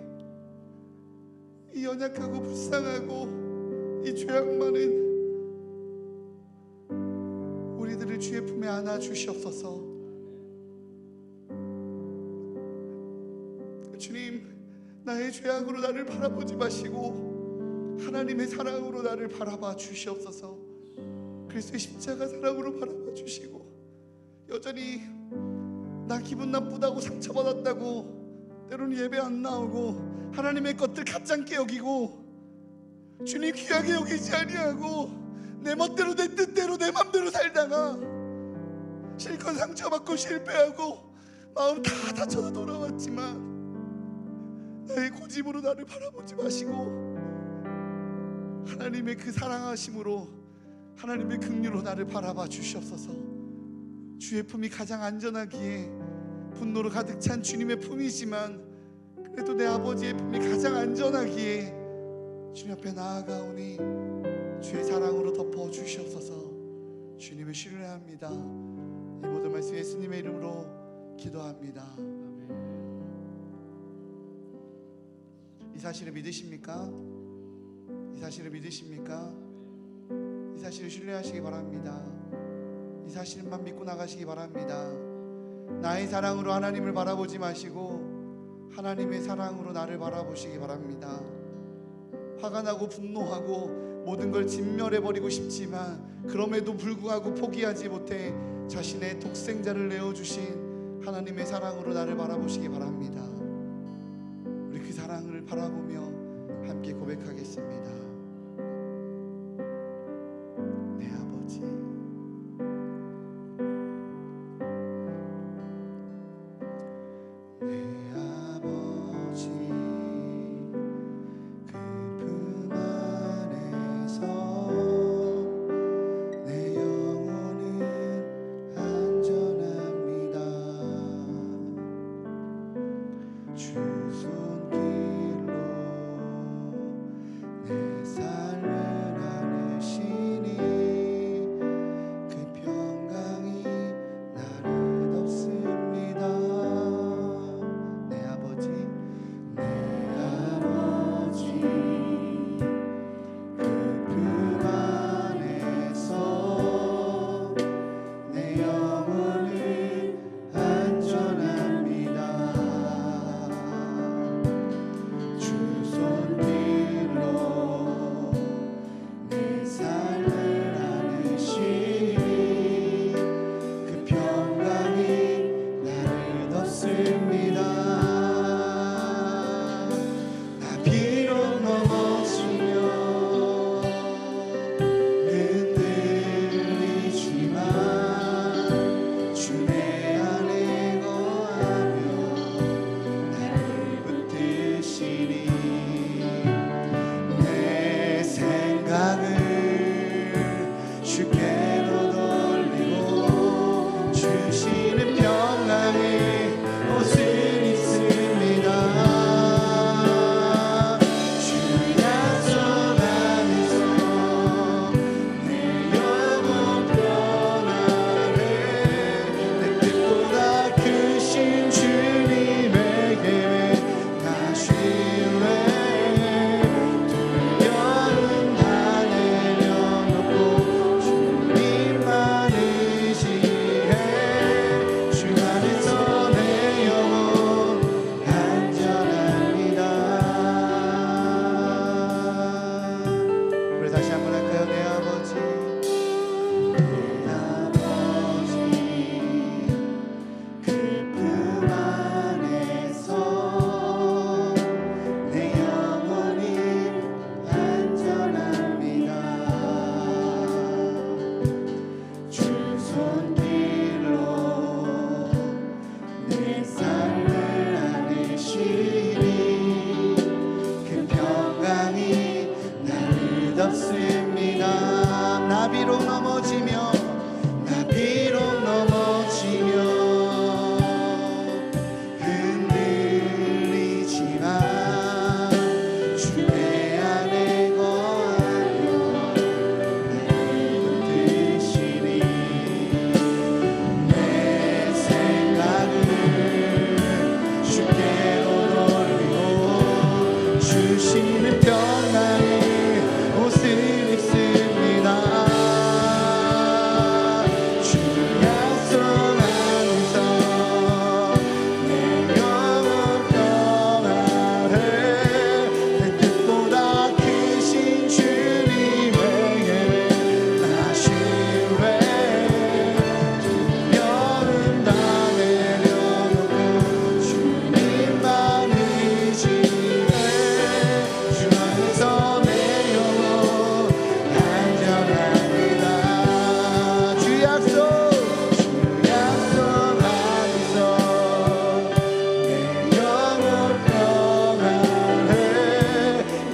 이 연약하고 불쌍하고 이 죄악 많은 우리들을 주의 품에 안아 주시옵소서. 주님, 나의 죄악으로 나를 바라보지 마시고 하나님의 사랑으로 나를 바라봐 주시옵소서. 그리스도의 십자가 사랑으로 바라봐 주시고, 여전히 나 기분 나쁘다고 상처받았다고 때로는 예배 안 나오고 하나님의 것들 가짱게 여기고 주님 귀하게 여기지 아니하고 내 멋대로 내 뜻대로 내 맘대로 살다가 실컷 상처받고 실패하고 마음 다 다쳐서 돌아왔지만 나의 고집으로 나를 바라보지 마시고 하나님의 그 사랑하심으로, 하나님의 긍휼로 나를 바라봐 주시옵소서. 주의 품이 가장 안전하기에, 분노로 가득 찬 주님의 품이지만 그래도 내 아버지의 품이 가장 안전하기에 주님 앞에 나아가오니 주의 사랑으로 덮어 주시옵소서. 주님을 신뢰합니다. 이 모든 말씀 예수님의 이름으로 기도합니다. 이 사실을 믿으십니까? 이 사실을 믿으십니까? 이 사실을 신뢰하시기 바랍니다. 이 사실만 믿고 나가시기 바랍니다. 나의 사랑으로 하나님을 바라보지 마시고 하나님의 사랑으로 나를 바라보시기 바랍니다. 화가 나고 분노하고 모든 걸 진멸해버리고 싶지만 그럼에도 불구하고 포기하지 못해 자신의 독생자를 내어주신 하나님의 사랑으로 나를 바라보시기 바랍니다. 우리 그 사랑을 바라보며 함께 고백하겠습니다. 내 아버지, 내 아버지, 그 품 안에서 내 영혼은 안전합니다. 주 손길로 내 넘어지며 나 비록 넘어지며 흔들리지만 주 내 안에 거하며 나를 붙드시니 내 생각을 주께로 돌리고 주시는 평강의 옷을 입습니다. 주 약속 안에서 내 영혼 평안해 내 뜻보다 크신 주님에게 나 신뢰 두려움 다 내려놓고 주님만 의지해 주 안에서 내 영혼 안전합니다. 주 약속 안에서 내 영혼 평안해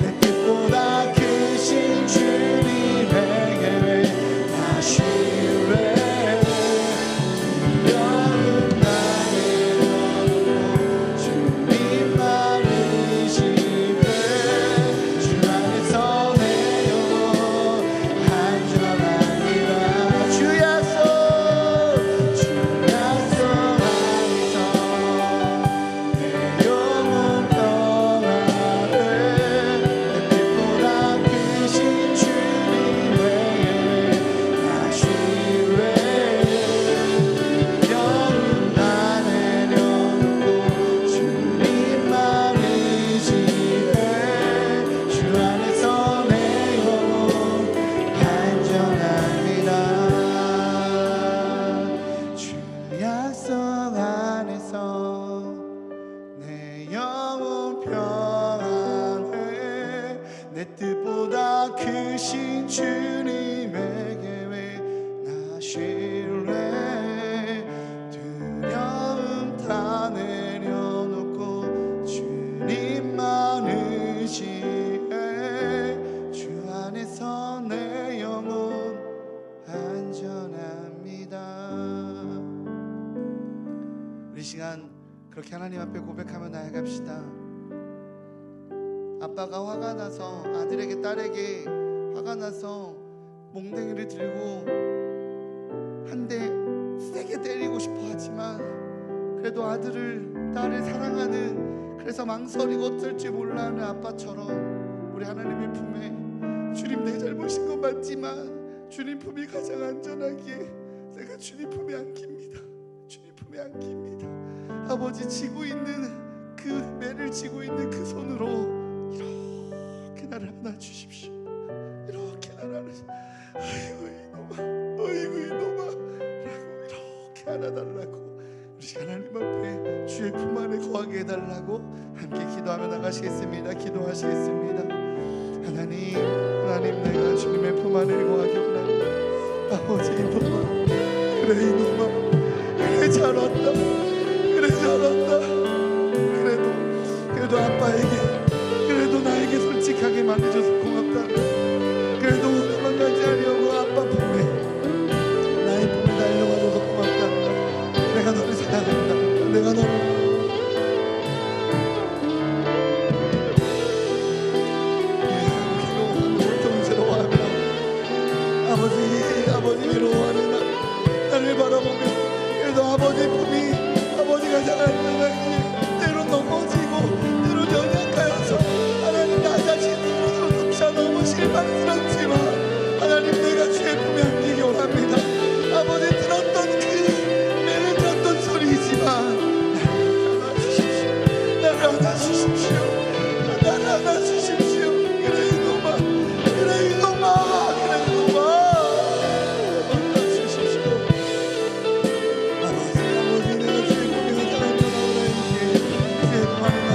내 뜻보다 크신 주님에게 나 신뢰 두려움 다 내려놓고 주님만 의지해 주 안에서 내 영혼 안전합니다. 주 약속 안에서 내 영혼 평안해 내 뜻보다 크신 주님에게 나 신뢰 두려움 다 내려놓고 주님만 의지해 주 안에서 내 영혼 안전합니다. 주 약속 안에서 내 영혼 평안해 내 뜻보다 크신 주님에게 나 신뢰 두려움 다 내려놓고 주님만 의지해 주 안에서 내 영혼 안전합니다. 우리 시간 그렇게 하나님 앞에 고백하며 나아갑시다. 아빠가 화가 나서 아들에게 딸에게 화가 나서 몽댕이를 들고 한 대 세게 때리고 싶어 하지만 그래도 아들을 딸을 사랑하는 그래서 망설이고 어쩔지 몰라 하는 아빠처럼 우리 하나님의 품에 주님 내 잘못인 건 맞지만 주님 품이 가장 안전하기에 내가 주님 품에 안깁니다. 주님 품에 안깁니다. 아버지 지고 있는 그 매를 지고 있는 그 손으로 이렇게 나를 안아주십시오. 이렇게 나를 안아주십시오. 아이고 이놈아 어이구 이놈아 라고 이렇게 안아달라고 우리 하나님 앞에 주의 품 안에 거하게 해달라고 함께 기도하며 나가시겠습니다. 기도하시겠습니다. 하나님 내가 주님의 품 안에 거하기 원합니다. 아버지 이놈아 그래 이놈아 그래 잘 왔다 그래 잘 왔다 그래도 아빠에게 그래도 나에게 솔직하게 말해줘서 고맙다. 그래도 도망가지 않으려고 아빠 품에 나의 품에 달려와줘서 고맙다. 내가 너를 사랑한다. 내가 너를 고통스러워하며 아버지 괴로워하는 나를 바라보며 그래도 아버지 품이 아버지가 잘 안전하기에 때로 넘어지고 때로 연약하여서 하나님 나 자신으로조차 너무 실망스럽지만 하나님 내가 주의 품에 안기기 원합니다. 아버지 들었던 그 매를 들었던 소리이지만 나를 안아주십시오. 나를 안아주십시오. 그래 이놈아 그래 이놈아 그래 이놈아 안아주십시오. 아버지 내가 주의 품에 안전하게 주의 품 안에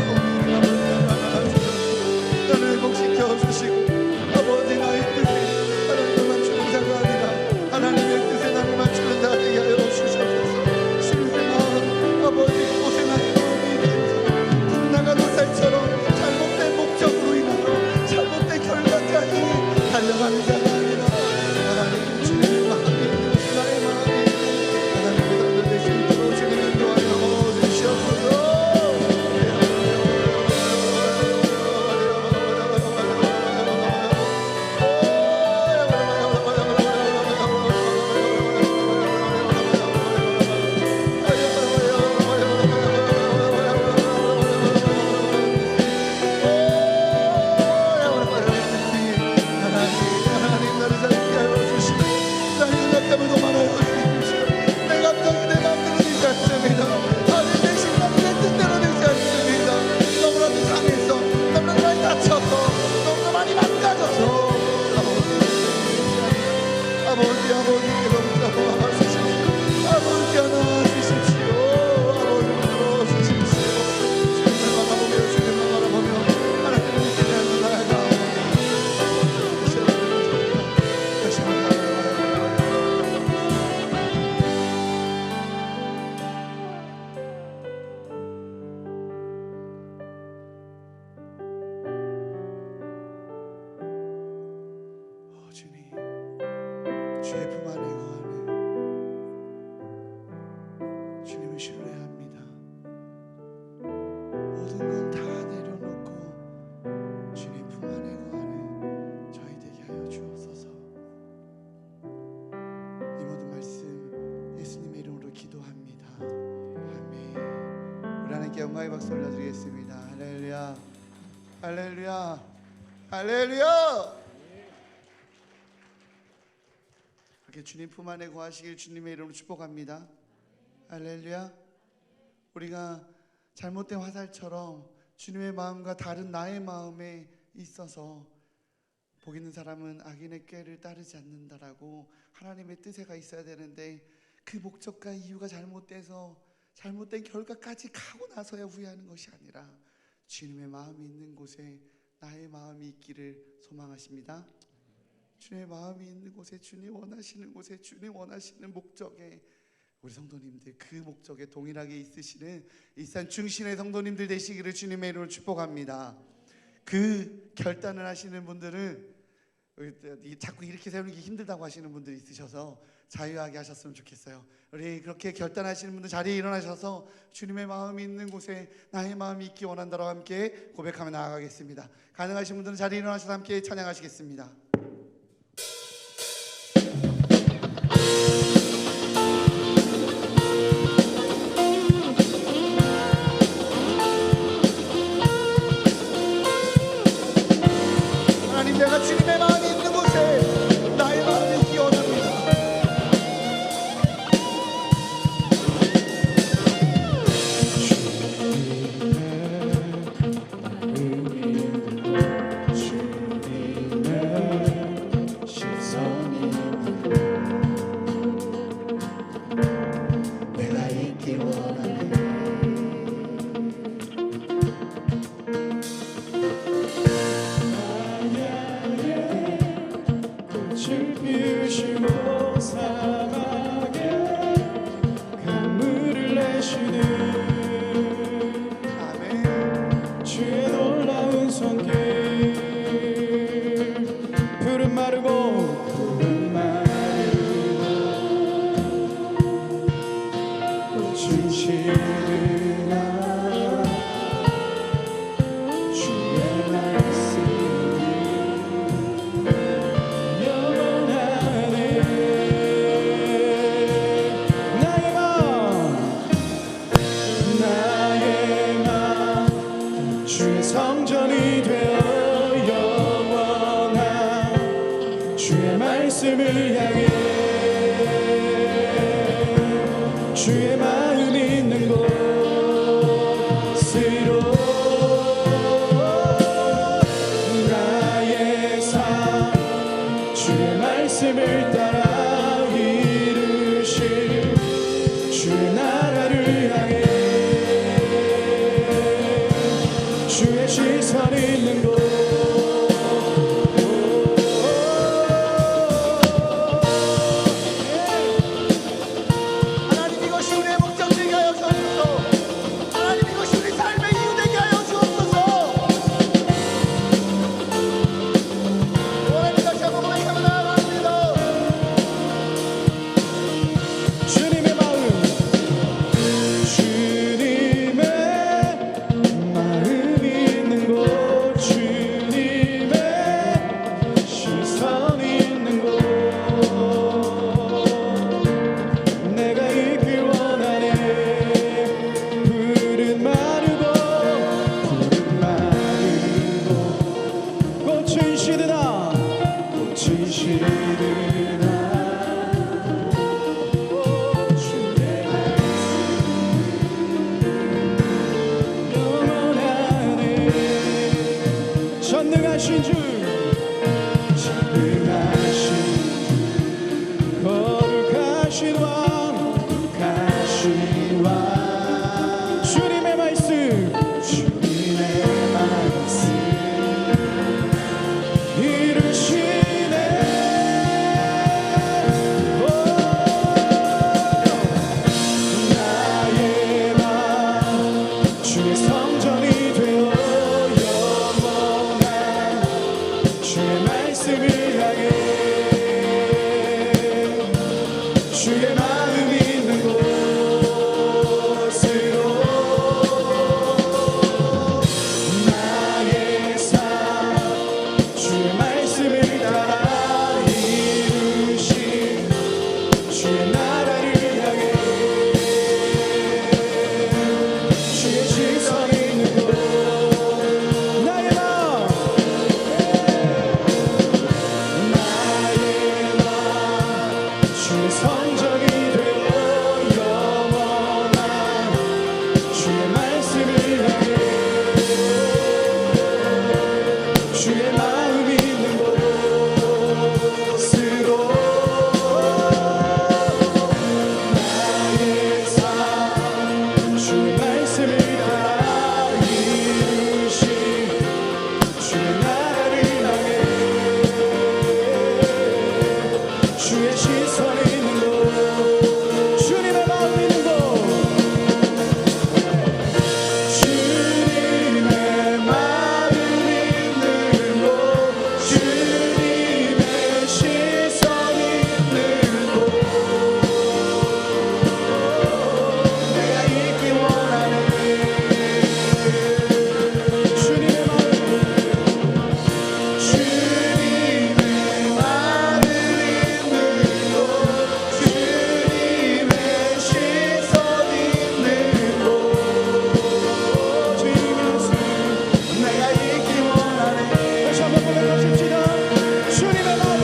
나를 회복시켜 주시고 아버지 나의 뜻에 하나님을 맞추는 자가 아니라 하나님의 뜻에 나를 맞추는 자 되게 하여 주셔서 주님의 마음 아버지 고생하는 마음이 불나가는 살처럼 주님, 주의 품 안에 거하는 주님을 신뢰합니다. 모든 건 다 내려놓고 주님 품 안에 거하는 저희 되게 하여 주옵소서. 이 모든 말씀 예수님의 이름으로 기도합니다. 아멘. 우리 하나님께 영광의 박수 올려드리겠습니다. 할렐루야, 할렐루야, 할렐루야. 이렇게 주님 품 안에 거하시길 주님의 이름으로 축복합니다. 할렐루야. 우리가 잘못된 화살처럼 주님의 마음과 다른 나의 마음에 있어서 복 있는 사람은 악인의 꾀를 따르지 않는다라고 하나님의 뜻에가 있어야 되는데, 그 목적과 이유가 잘못돼서 잘못된 결과까지 가고 나서야 후회하는 것이 아니라 주님의 마음이 있는 곳에 나의 마음이 있기를 소망하십니다. 주님의 마음이 있는 곳에, 주님 원하시는 곳에, 주님 원하시는 목적에 우리 성도님들 그 목적에 동일하게 있으시는 일산 중신의 성도님들 되시기를 주님의 이름으로 축복합니다. 그 결단을 하시는 분들은 자꾸 이렇게 세우는 게 힘들다고 하시는 분들이 있으셔서 자유하게 하셨으면 좋겠어요. 우리 그렇게 결단하시는 분들 자리에 일어나셔서 주님의 마음이 있는 곳에 나의 마음이 있기 원한다고 함께 고백하며 나아가겠습니다. 가능하신 분들은 자리에 일어나셔서 함께 찬양하시겠습니다. 하나님, 내가 주님의 마음이 있는 곳에 나의 마음이 있기 원합니다. 내가 있기 원하네. 꽃을 피우시고 사막에 강물을 내시는 아멘. 주의 놀라운 손길. 푸른 마르고 꽃은 시르나 주의 말씀이 영원하네. 나의 맘 주의 성전이 되어 영원한 주의 말씀을 향해 주의 마음 있는 곳으로 나의 삶 주의 말씀을 따라 이루실 주의 나라를 향해 주의 시선 있는 곳. 하나님, 이것이 우리의 목적 되게 하여 주옵소서. 거룩하신 왕 가신 왕 주님의 말씀 주님의 말씀 이루시네. 나의 맘 주의 성전이 되어 영원한 주의 말씀을 향해 주의 마음 있는 곳으로 나의 삶 주의 말씀을 따라 이루신 주의 나라를 향해 주의 시선 있는 곳 나의 마음 주의 성전이 되어 영원한 주의 말씀을 향해 주의 마음 있는 곳으로 나의 삶 주의 말씀을 따라 이루신 주의 나라를 향해 주의 시선 있는 곳 주님의 마음 있는 곳 주님의 마음 있는 곳 주님의 시선 있는 곳 내가 있기 원하네. 주님의 마음 주님의 마음 있는 곳 주님의 시선 있는 곳 주님의 말씀 내가 있기 원하네. 다시 한번 고백하십시다. 주님의 마음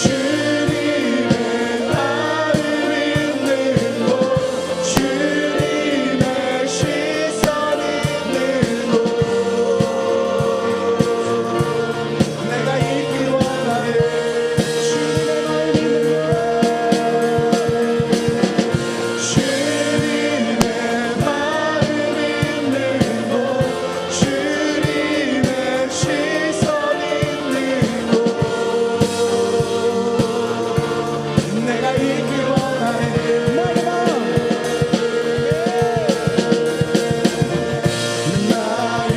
주님의 마음 있는 곳 주님의 시선 있는 곳 내가 있기 원하네. 주님의 마음 있는 주님의 마음 있는 곳 주님의 시선 있는 곳 내가 있기 원하네. 나의 마음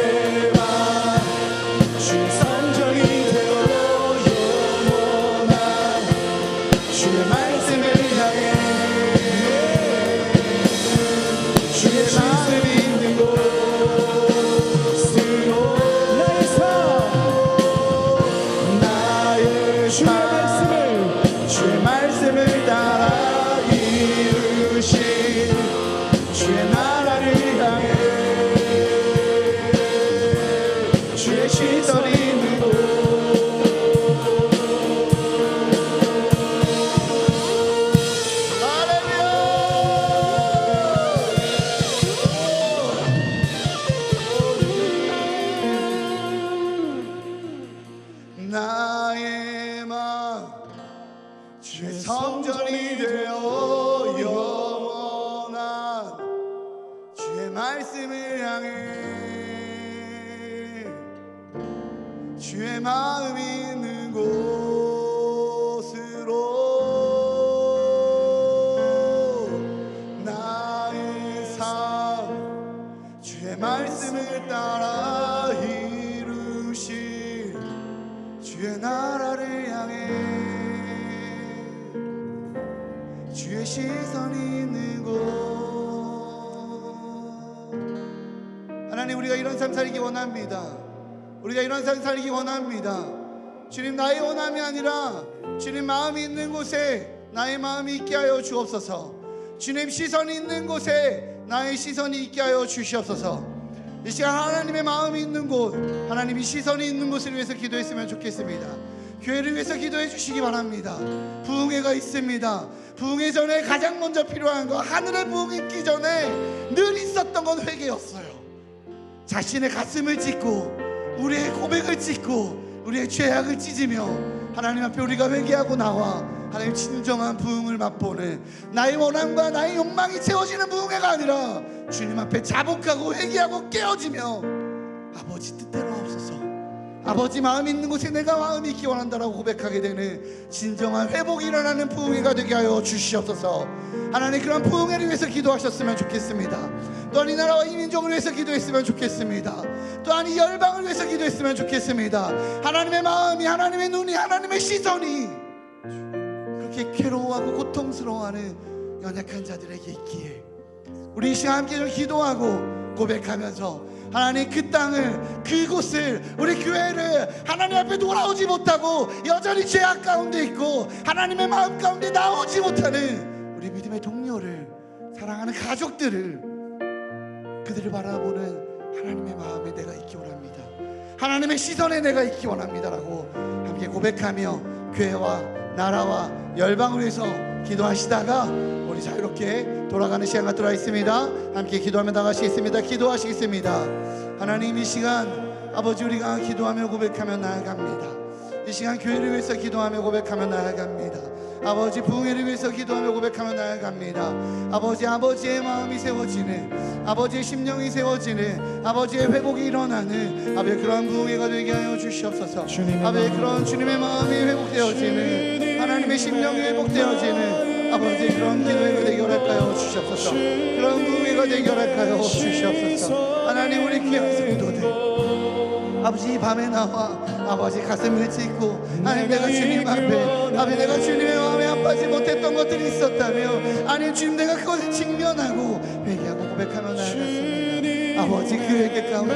나의 맘 주의 성전이 되어 영원한 주의 말씀을 향해 주의 마음 있는 곳으로 나의 삶 나의 주의 말씀을 주의 말씀을 따라 이루신 주의 나라를 향해 주의 시선 있는 곳 나의 맘 주의 성전이 되어 영원한 주의 말씀을 향해 주의 마음 있는 곳으로 나의 삶 주의 말씀을 따라 이루신 주의 나라를 향해 주의 시선이 있는 곳 하나님 우리가 이런 삶 살기 원합니다. 우리가 이런 삶 살기 원합니다. 주님 나의 원함이 아니라 주님 마음이 있는 곳에 나의 마음이 있게 하여 주옵소서. 주님 시선이 있는 곳에 나의 시선이 있게 하여 주시옵소서. 이 시간 하나님의 마음이 있는 곳 하나님이 시선이 있는 곳을 위해서 기도했으면 좋겠습니다. 교회를 위해서 기도해 주시기 바랍니다. 부흥회가 있습니다. 부흥회 전에 가장 먼저 필요한 거 하늘의 부흥이 있기 전에 늘 있었던 건 회개였어요. 자신의 가슴을 찢고 우리의 고백을 찢고 우리의 죄악을 찢으며 하나님 앞에 우리가 회개하고 나와 하나님 진정한 부흥을 맛보는, 나의 원함과 나의 욕망이 채워지는 부흥회가 아니라 주님 앞에 자복하고 회개하고 깨어지며 아버지 뜻대로 하옵소서, 아버지 마음 있는 곳에 내가 마음이 있기 원한다라고 고백하게 되는 진정한 회복이 일어나는 부흥회가 되게 하여 주시옵소서. 하나님, 그런 부흥회를 위해서 기도하셨으면 좋겠습니다. 또한 이 나라와 이 민족을 위해서 기도했으면 좋겠습니다. 또한 이 열방을 위해서 기도했으면 좋겠습니다. 하나님의 마음이, 하나님의 눈이, 하나님의 시선이 그렇게 괴로워하고 고통스러워하는 연약한 자들에게 있기에 우리 이 시간 함께 좀 기도하고 고백하면서 하나님, 그 땅을, 그곳을, 우리 교회를 하나님 앞에 돌아오지 못하고 여전히 죄악 가운데 있고 하나님의 마음 가운데 나오지 못하는 우리 믿음의 동료를, 사랑하는 가족들을, 그들을 바라보는 하나님의 마음에 내가 있기 원합니다. 하나님의 시선에 내가 있기 원합니다라고 함께 고백하며 교회와 나라와 열방을 위해서 기도하시다가 우리 자유롭게 돌아가는 시간 갖도록 하겠습니다. 함께 기도하며 나가시겠습니다. 기도하시겠습니다. 하나님, 이 시간 아버지 우리가 기도하며 고백하며 나아갑니다. 이 시간 교회를 위해서 기도하며 고백하며 나아갑니다. 아버지 부흥회를 위해서 기도하며 고백하며 나아갑니다. 아버지의 마음이 세워지는, 아버지의 심령이 세워지는, 아버지의 회복이 일어나는 아버지 그러한 부흥회가 되게 하여 주시옵소서. 아버지 그런 주님의 마음이 회복되어지는, 하나님의 심령이 회복되어지는 아버지 그런 기도회가 되게 허락하여 주시옵소서. 그런 부흥회가 되게 허락하여 주시옵소서. 하나님, 우리 귀한 성도들 아버지 이 밤에 나와 아버지 가슴을 찢고 하나님, 내가 주님 앞에 아버지 내가 주님의 마음에 아파하지 못했던 것들이 있었다며 아니 주님, 내가 그것을 직면하고 회개하고 고백하며 나아갔습니다. 아버지 그 회개 가운데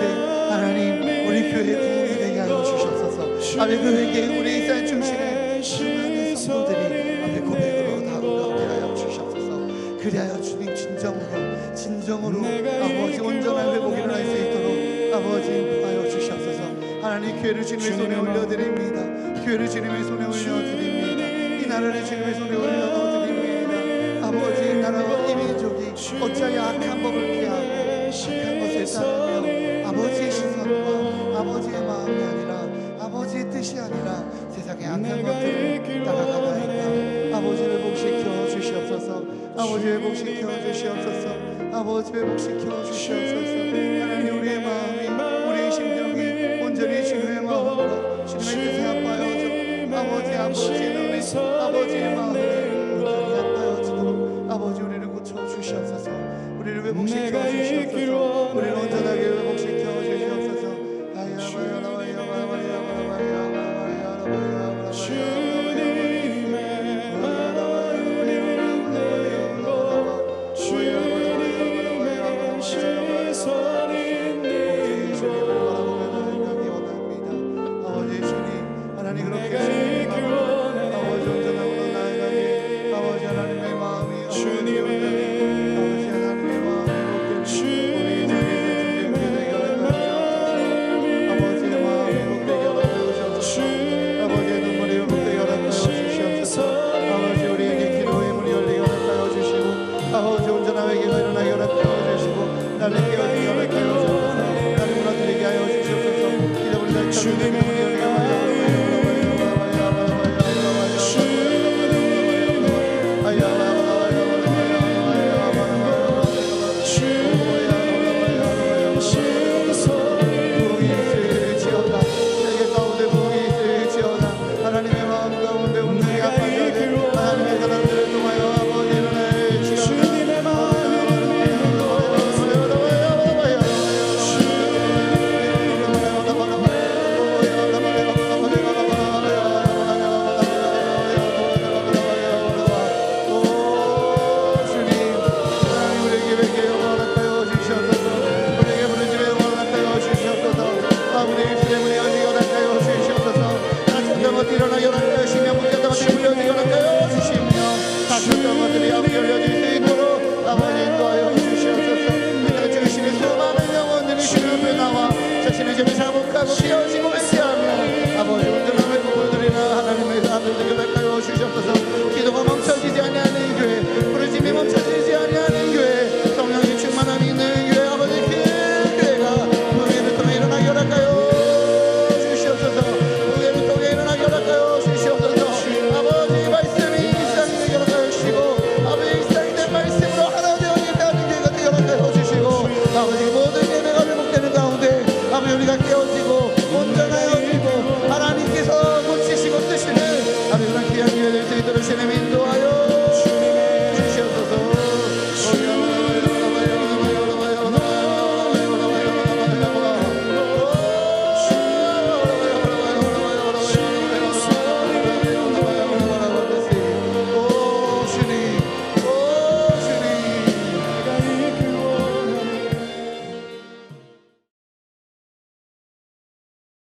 하나님, 우리 교회의 부흥이 되게 하여 주시옵소서. 아버지 그 회개, 우리 이스라엘 중심의 수많은 성도들이 아버지 고백으로 나아가게 하여 주시옵소서. 그리하여 주님 진정으로 아버지 온전한 회복이 일어날 수 있도록 아버지 인도하여 주시옵소서. 하나님, 교회를 주님의 손에 올려드립니다. 교회를 주님의 손에 올려드립니다. 이 나라를 주님의 손에 올려드립니다. 아버지, 이 나라와 이 민족이 어찌하여 악한 법을 피하고 악한 것을 따르며 아버지의 시선과 아버지의 마음이 아니라 아버지의 뜻이 아니라 세상의 악한 것들을 따라가나이까. 아버지 회복시켜 주시옵소서. 아버지 회복시켜 주시옵소서. 아버지 회복시켜 주시옵소서. 하나님, 우리의 마음이, 우리의 심령이 온전히 주님의 마음과 주님의 뜻에 아파여져 아버지의 눈에 아버지의 마음에 온전히 아파여지도록 아버지 우리를 고쳐 주시옵소서. 우리를 회복시켜 주시옵소서. 우리를 온전하게 회복시켜 주시옵소서. 주시옵소서. 기도를 세례미